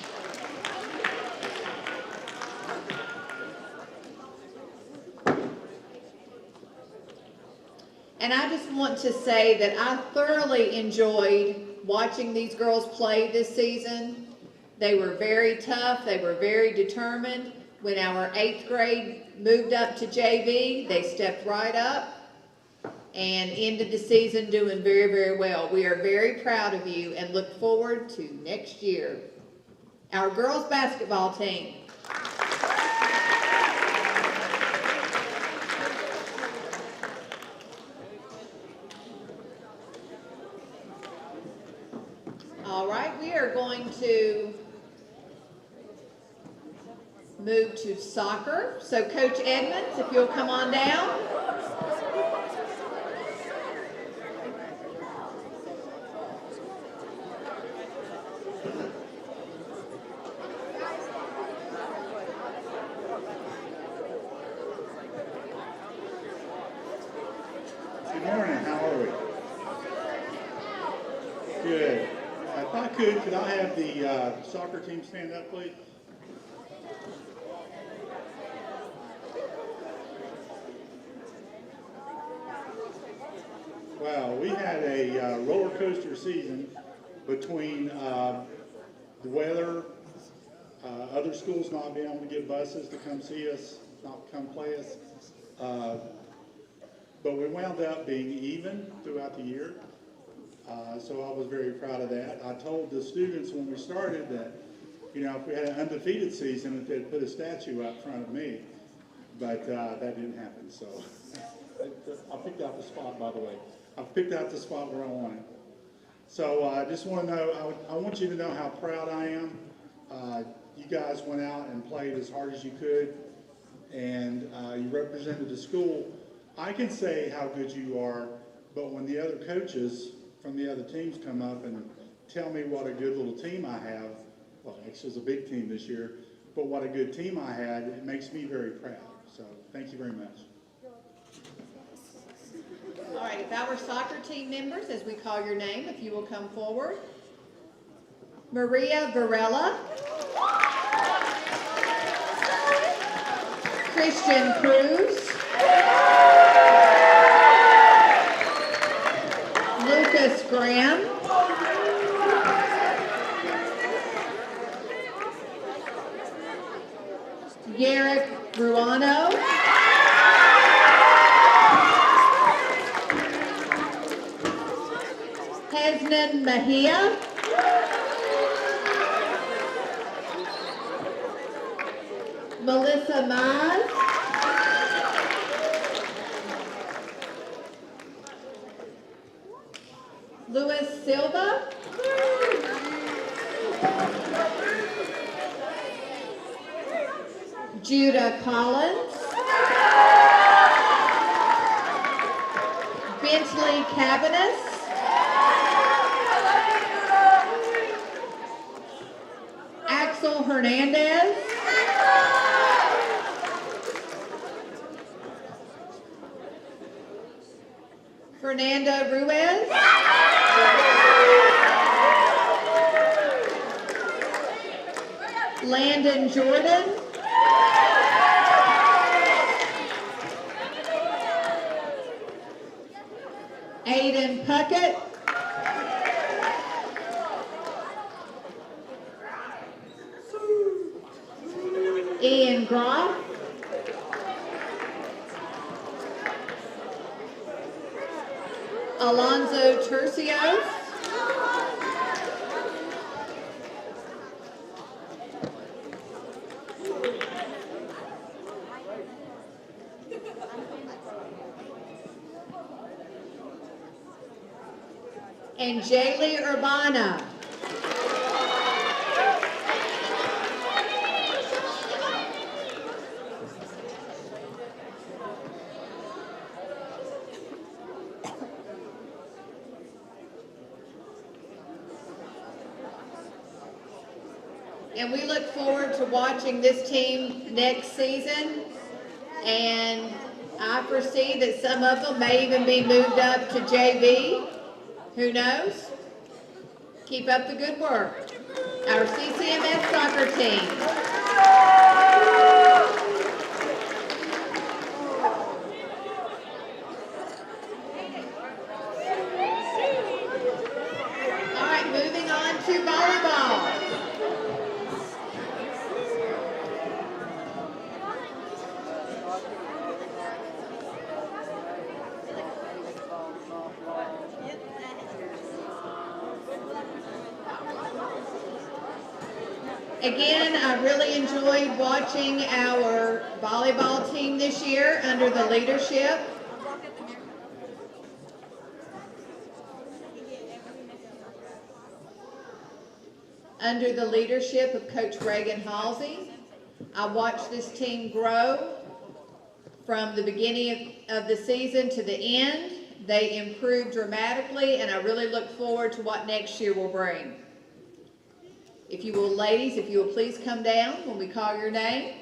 And I just want to say that I thoroughly enjoyed watching these girls play this season. They were very tough. They were very determined. When our 8th grade moved up to JV, they stepped right up and ended the season doing very, very well. We are very proud of you and look forward to next year. Our girls basketball team. All right, we are going to move to soccer. So Coach Edmonds, if you'll come on down. Good morning, how are we? Good. If I could I have the soccer team stand up, please? Well, we had a roller coaster season between the weather, other schools not being able to get buses to come see us, not come play us. But we wound up being even throughout the year. So I was very proud of that. I told the students when we started that, you know, if we had an undefeated season, that they'd put a statue out front of me. But that didn't happen, so. I picked out the spot, by the way. I picked out the spot where I wanted. So I just want to know, I want you to know how proud I am. You guys went out and played as hard as you could, and you represented the school. I can say how good you are, but when the other coaches from the other teams come up and tell me what a good little team I have, well, actually it's a big team this year, but what a good team I had, it makes me very proud. So thank you very much. All right, if our soccer team members, as we call your name, if you will come forward. Maria Varela. Christian Cruz. Lucas Graham. Garrick Ruano. Hesnan Mejia. Melissa Maz. Luis Silva. Judah Collins. Bentley Cavanis. Axel Hernandez. Fernanda Ruiz. Landon Jordan. Aiden Puckett. Ian Groff. Alonzo Tercios. And Jaylee Urbana. And we look forward to watching this team next season. And I foresee that some of them may even be moved up to JV. Who knows? Keep up the good work. Our CCMS soccer team. All right, moving on to volleyball. Again, I really enjoyed watching our volleyball team this year under the leadership of Coach Reagan Halsey. I watched this team grow from the beginning of the season to the end. They improved dramatically, and I really look forward to what next year will bring. If you will, ladies, if you will please come down when we call your name.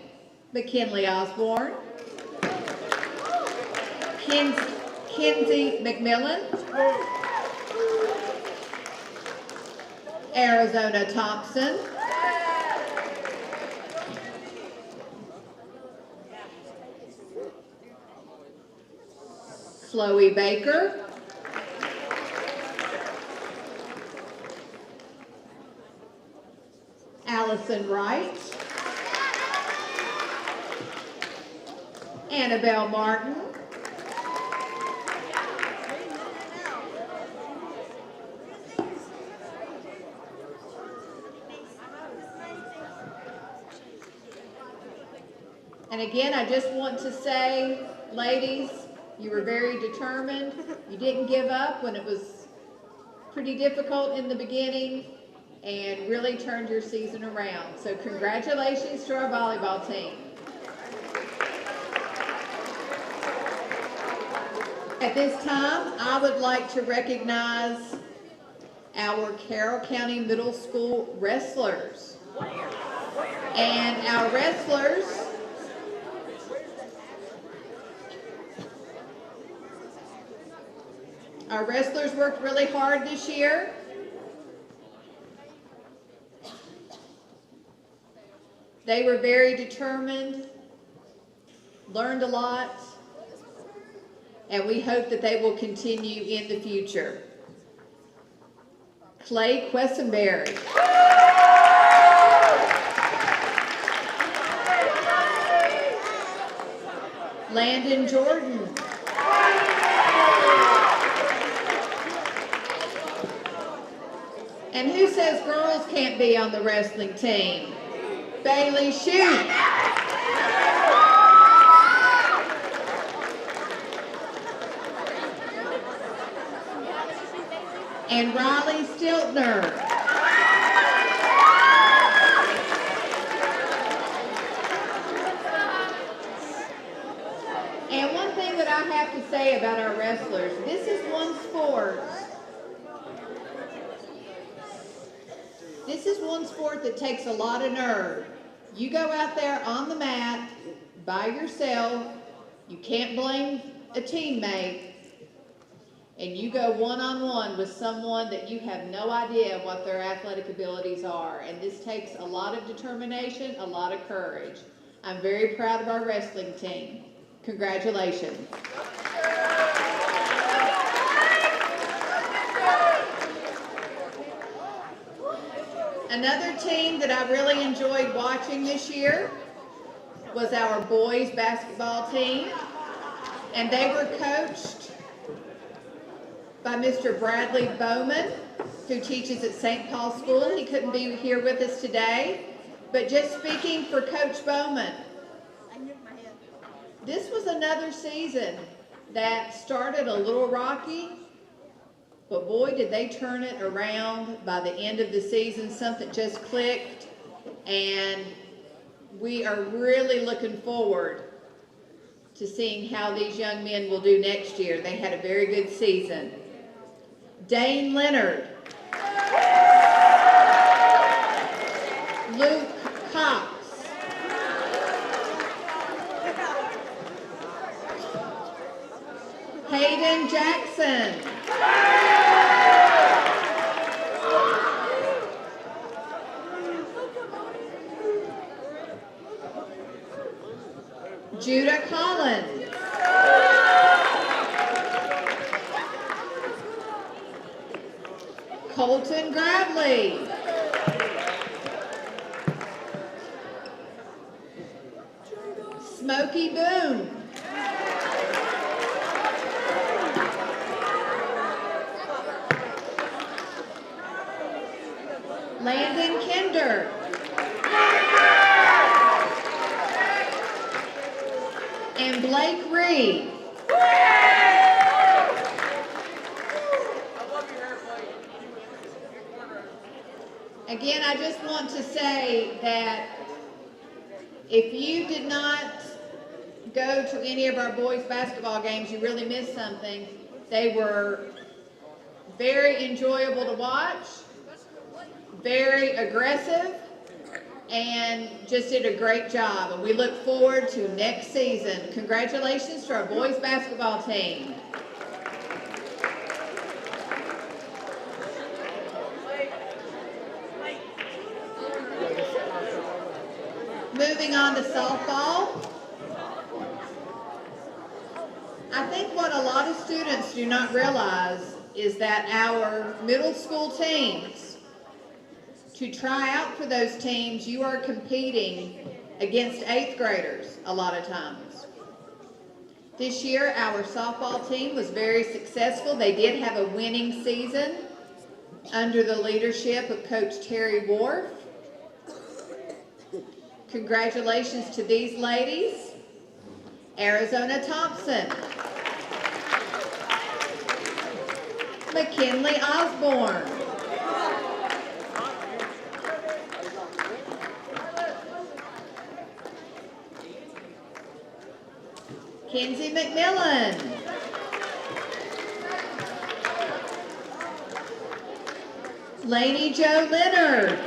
McKinley Osborne, Kinsey McMillan, Arizona Thompson, Chloe Baker, Allison Wright, Annabelle Martin, and again, I just want to say, ladies, you were very determined. You didn't give up when it was pretty difficult in the beginning, and really turned your season around. So congratulations to our volleyball team. At this time, I would like to recognize our Carroll County Middle School wrestlers. And our wrestlers worked really hard this year. They were very determined, learned a lot, and we hope that they will continue in the future. Clay Quessenberry. Landon Jordan. And who says girls can't be on the wrestling team? Bailey Shute. And Riley Stiltner. And one thing that I have to say about our wrestlers, this is one sport. This is one sport that takes a lot of nerve. You go out there on the mat by yourself, you can't blame a teammate, and you go one-on-one with someone that you have no idea what their athletic abilities are. And this takes a lot of determination, a lot of courage. I'm very proud of our wrestling team. Congratulations. Another team that I really enjoyed watching this year was our boys basketball team, and they were coached by Mr. Bradley Bowman, who teaches at St. Paul School. He couldn't be here with us today, but just speaking for Coach Bowman, this was another season that started a little rocky, but boy, did they turn it around by the end of the season. Something just clicked, and we are really looking forward to seeing how these young men will do next year. They had a very good season. Dane Leonard, Luke Cox, Hayden Jackson, Judah Collins, Colton Gradley, Smokey Boone, Landon Kinder, And Blake Reed. Again, I just want to say that if you did not go to any of our boys basketball games, you really missed something. They were very enjoyable to watch, very aggressive, and just did a great job. And we look forward to next season. Congratulations to our boys basketball team. Moving on to softball. I think what a lot of students do not realize is that our middle school teams, to try out for those teams, you are competing against 8th graders a lot of times. This year, our softball team was very successful. They did have a winning season under the leadership of Coach Terry Wharf. Congratulations to these ladies. Arizona Thompson, McKinley Osborne, Kenzie McMillan, Lainey Jo Leonard,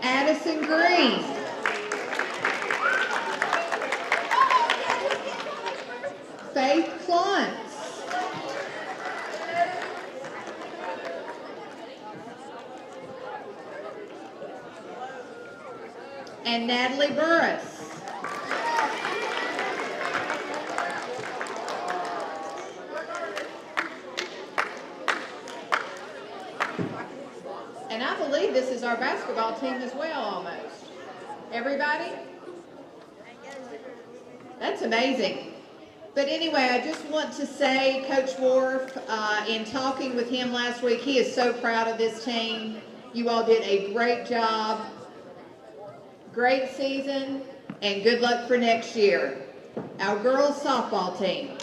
Addison Green, Faith Klontz, and Natalie Burris. And I believe this is our basketball team as well, almost. Everybody? That's amazing. But anyway, I just want to say, Coach Wharf, in talking with him last week, he is so proud of this team. You all did a great job. Great season, and good luck for next year. Our girls softball team.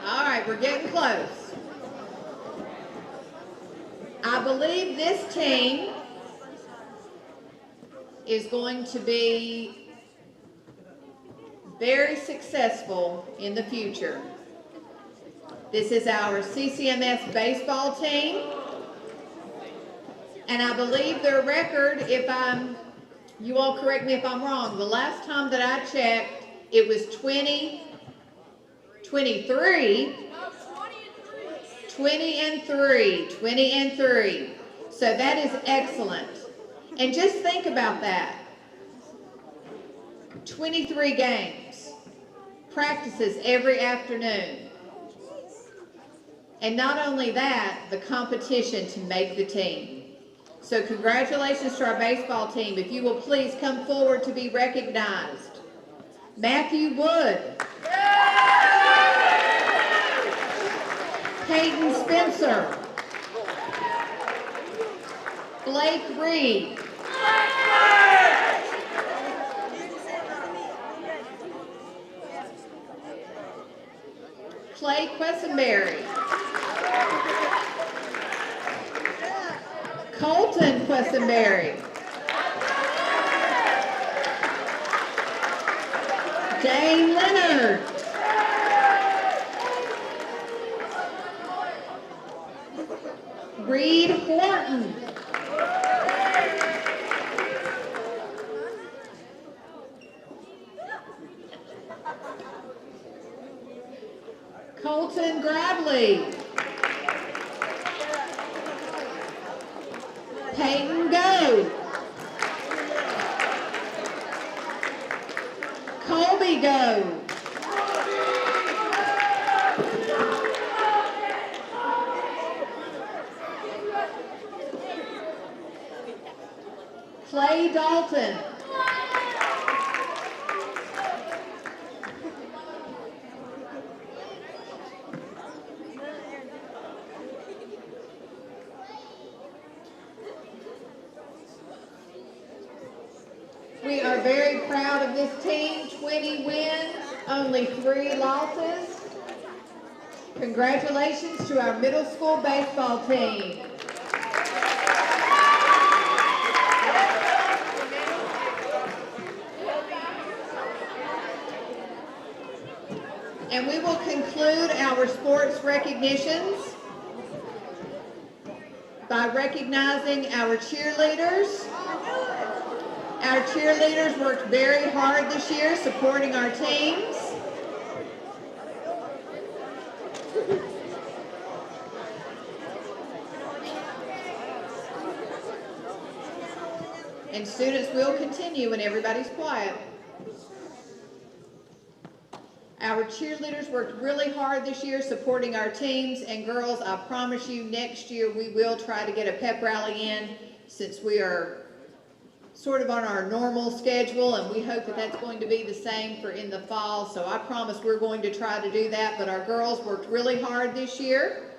All right, we're getting close. I believe this team is going to be very successful in the future. This is our CCMS baseball team. And I believe their record, you all correct me if I'm wrong, the last time that I checked, it was 20 and 3. So that is excellent. And just think about that. 23 games, practices every afternoon. And not only that, the competition to make the team. So congratulations to our baseball team. If you will please come forward to be recognized. Matthew Wood. Peyton Spencer. Blake Reed. Clay Quessenberry. Colton Quessenberry. Dane Leonard. Reed Horton. Colton Gravely. Peyton Go. Colby Go. Clay Dalton. We are very proud of this team. 20 wins, only 3 losses. Congratulations to our middle school baseball team. And we will conclude our sports recognitions by recognizing our cheerleaders. Our cheerleaders worked very hard this year supporting our teams. And students will continue when everybody's quiet. Our cheerleaders worked really hard this year supporting our teams, and girls, I promise you next year we will try to get a pep rally in since we are sort of on our normal schedule, and we hope that that's going to be the same for in the fall. So I promise we're going to try to do that, but our girls worked really hard this year,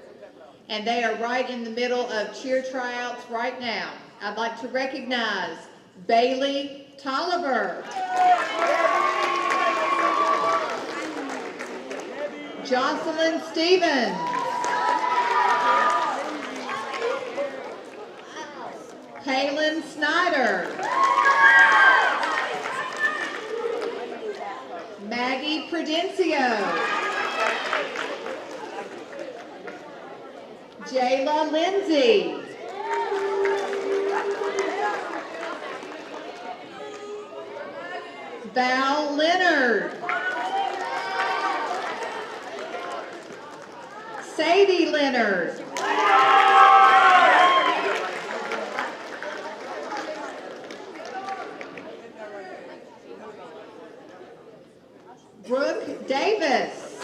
and they are right in the middle of cheer tryouts right now. I'd like to recognize Bailey Tolliver, Jocelyn Stevens, Kaylin Snyder, Maggie Prudencio, Jayla Lindsay, Val Leonard, Sadie Leonard, Brooke Davis,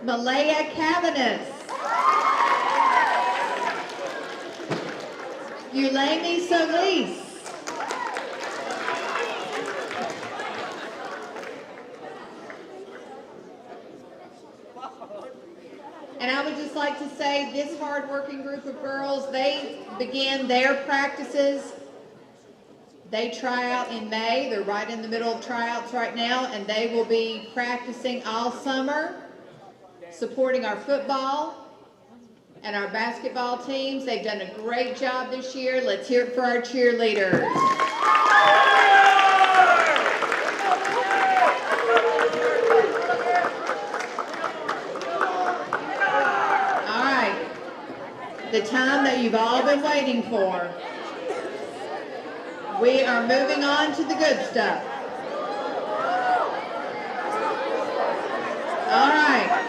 Malaya Cavanis, Eulaine Solis, and I would just like to say this hard-working group of girls, they begin their practices. They try out in May. They're right in the middle of tryouts right now, and they will be practicing all summer, supporting our football and our basketball teams. They've done a great job this year. Let's hear it for our cheerleaders. All right, the time that you've all been waiting for. We are moving on to the good stuff. All right.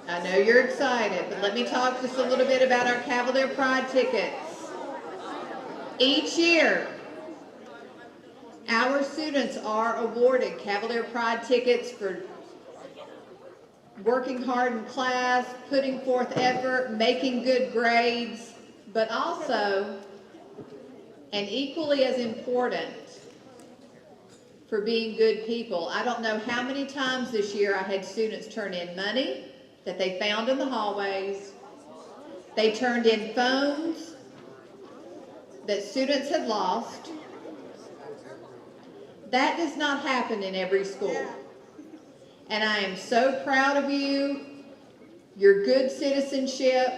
I know you're excited, but let me talk just a little bit about our Cavalier Pride tickets. Each year, our students are awarded Cavalier Pride tickets for working hard in class, putting forth effort, making good grades, but also, and equally as important, for being good people. I don't know how many times this year I had students turn in money that they found in the hallways. They turned in phones that students had lost. That does not happen in every school. And I am so proud of you, your good citizenship,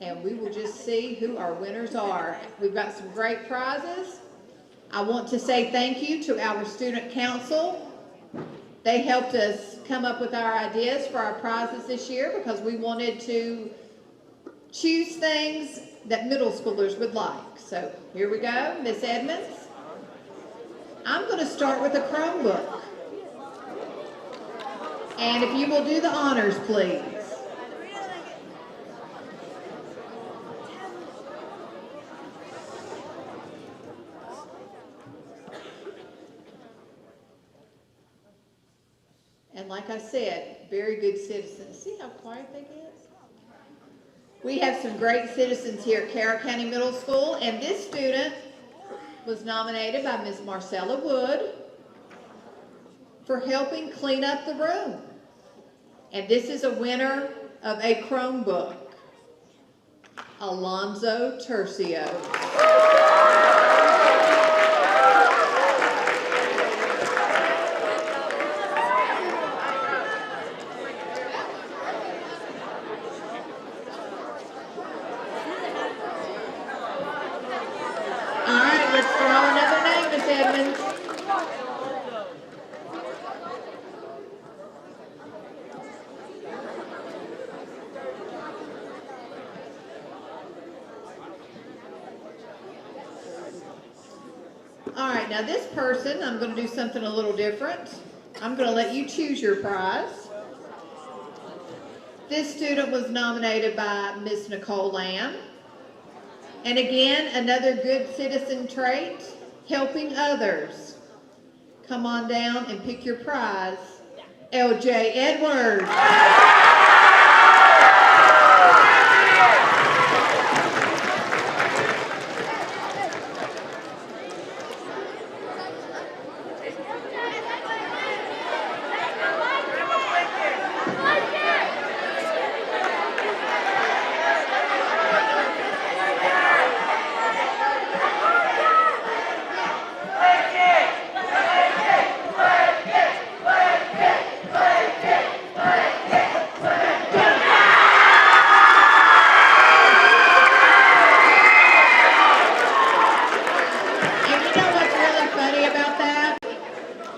and we will just see who our winners are. We've got some great prizes. I want to say thank you to our student council. They helped us come up with our ideas for our prizes this year because we wanted to choose things that middle schoolers would like. So here we go, Miss Edmonds. I'm going to start with a Chromebook. And if you will do the honors, please. And like I said, very good citizens. See how quiet they get? We have some great citizens here at Carroll County Middle School, and this student was nominated by Ms. Marcella Wood. for helping clean up the room. And this is a winner of a Chromebook, Alonzo Tercio. All right, let's throw another name, Miss Edmonds. All right, now this person, I'm going to do something a little different. I'm going to let you choose your prize. This student was nominated by Miss Nicole Lamb. And again, another good citizen trait, helping others. Come on down and pick your prize, LJ Edwards.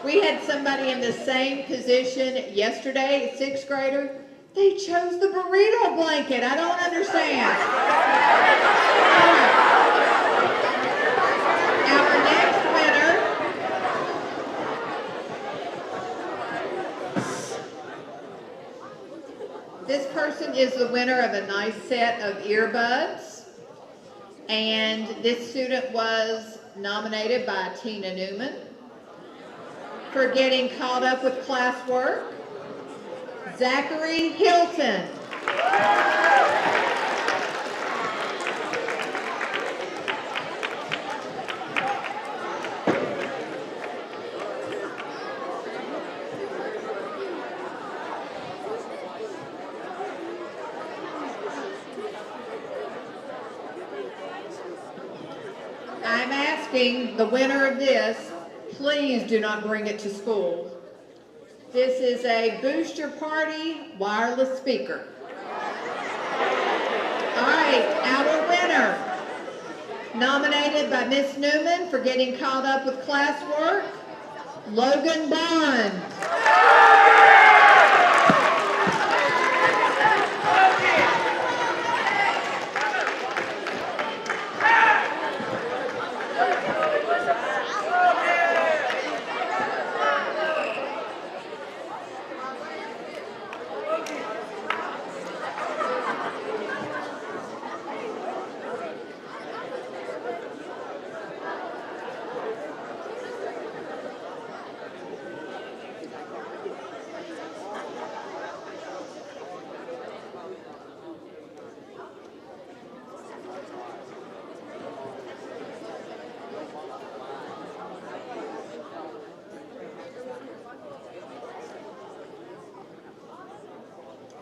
We had somebody in the same position yesterday, a sixth grader. They chose the burrito blanket. I don't understand. Our next winner. This person is the winner of a nice set of earbuds. And this student was nominated by Tina Newman for getting caught up with classwork, Zachary Hilton. I'm asking the winner of this, please do not bring it to school. This is a Booster Party wireless speaker. All right, our winner, nominated by Miss Newman for getting caught up with classwork, Logan Bond.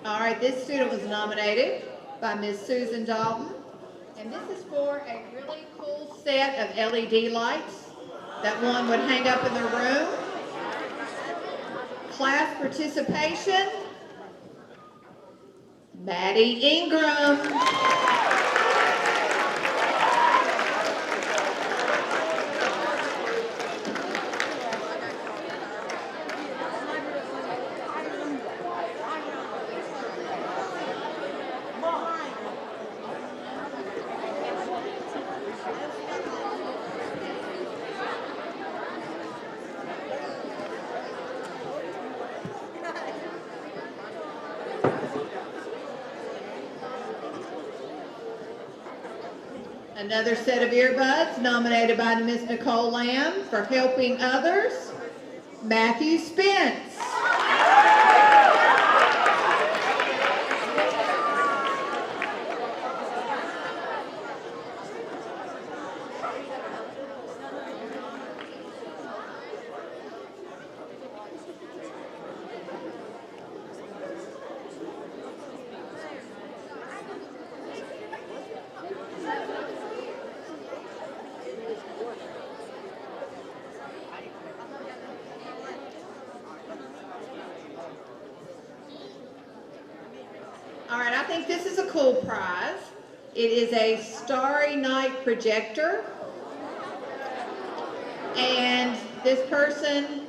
All right, this student was nominated by Miss Susan Dalton, and this is for a really cool set of LED lights that one would hang up in their room. Class participation, Maddie Ingram. Another set of earbuds nominated by Miss Nicole Lamb for helping others, Matthew Spence. think this is a cool prize. It is a Starry Night projector. And this person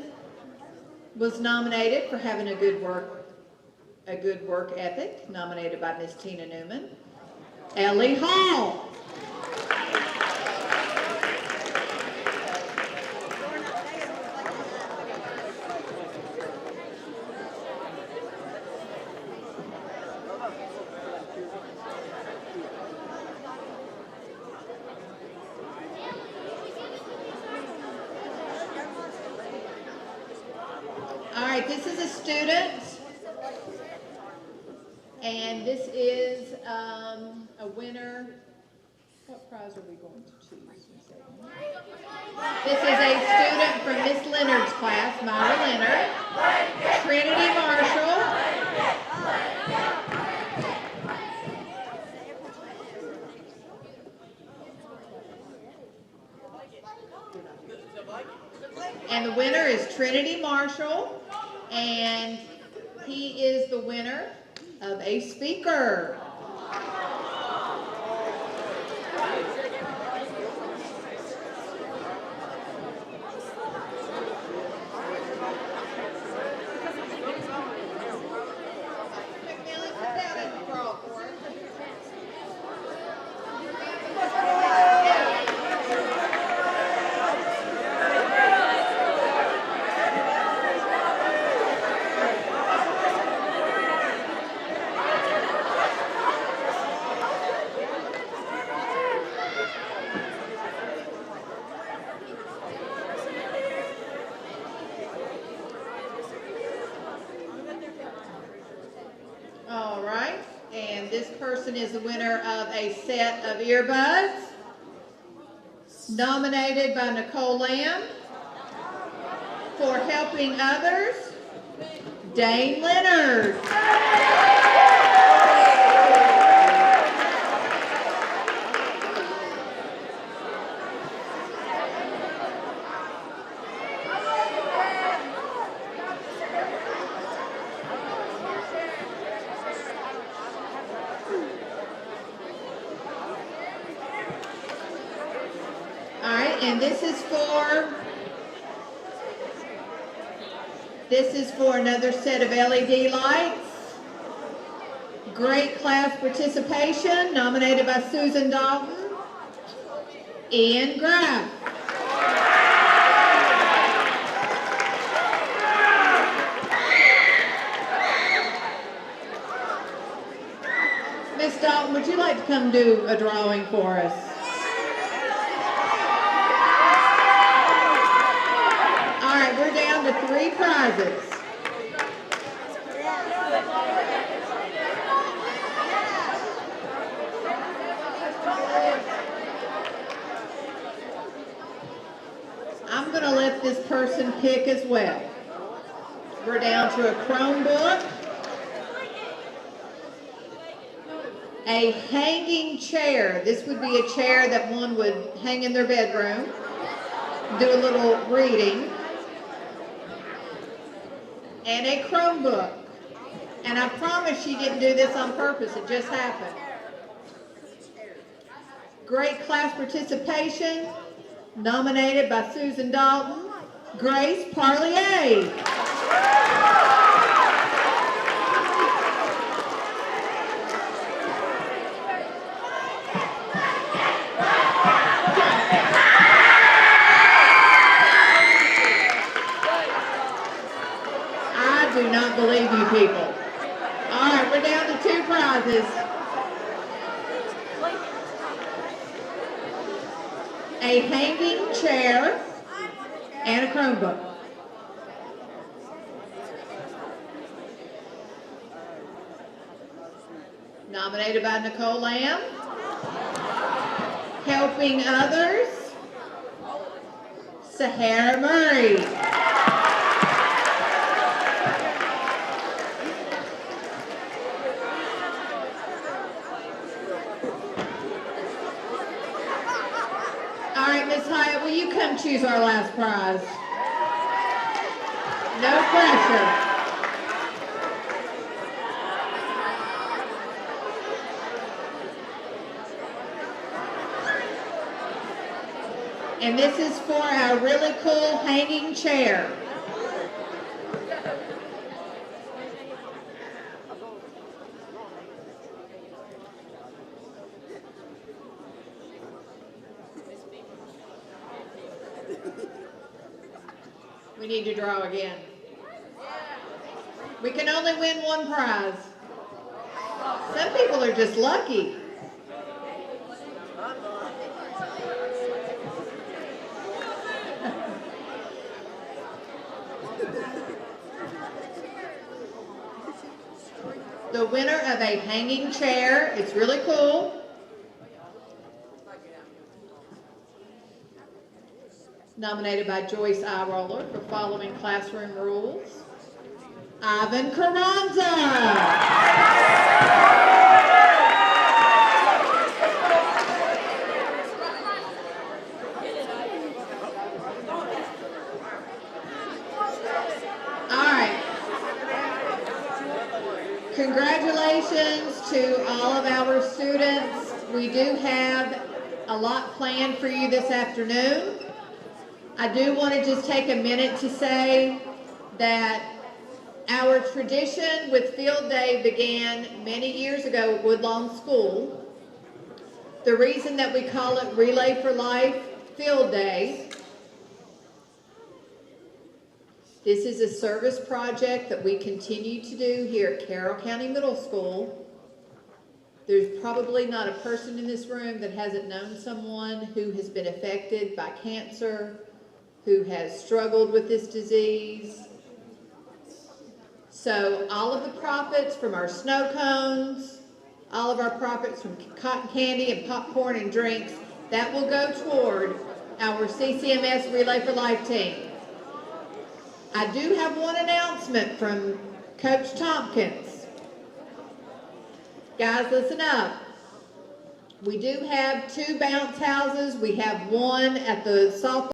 was nominated for having a good work ethic, nominated by Miss Tina Newman. Ellie Hall. All right, this is a student, and this is a winner. What prize are we going to choose? This is a student from Miss Leonard's class, Myra Leonard, Trinity Marshall. And the winner is Trinity Marshall, and he is the winner of a speaker. All right, and this person is the winner of a set of earbuds, nominated by Nicole Lamb. For helping others, Dane Leonard. All right, and this is for another set of LED lights. Great class participation, nominated by Susan Dalton. Ian Graff. Miss Dalton, would you like to come do a drawing for us? All right, we're down to 3 prizes. I'm going to let this person pick as well. We're down to a Chromebook, a hanging chair. This would be a chair that one would hang in their bedroom, do a little reading, and a Chromebook. And I promise she didn't do this on purpose, it just happened. Great class participation, nominated by Susan Dalton, Grace Parlier. I do not believe you people. All right, we're down to 2 prizes. A hanging chair and a Chromebook. Nominated by Nicole Lamb. Helping others, Sahara Murray. All right, Miss Hyatt, will you come choose our last prize? No pressure. And this is for our really cool hanging chair. We need to draw again. We can only win one prize. Some people are just lucky. The winner of a hanging chair, it's really cool. Nominated by Joyce Eyeroller for following classroom rules. Ivan Carranza. Congratulations to all of our students. We do have a lot planned for you this afternoon. I do want to just take a minute to say that our tradition with Field Day began many years ago at Woodlawn School. The reason that we call it Relay for Life Field Day, this is a service project that we continue to do here at Carroll County Middle School. There's probably not a person in this room that hasn't known someone who has been affected by cancer, who has struggled with this disease. So all of the profits from our snow cones, all of our profits from cotton candy and popcorn and drinks, that will go toward our CCMS Relay for Life team. I do have one announcement from Coach Tompkins. Guys, listen up. We do have 2 bounce houses. We have one at the softball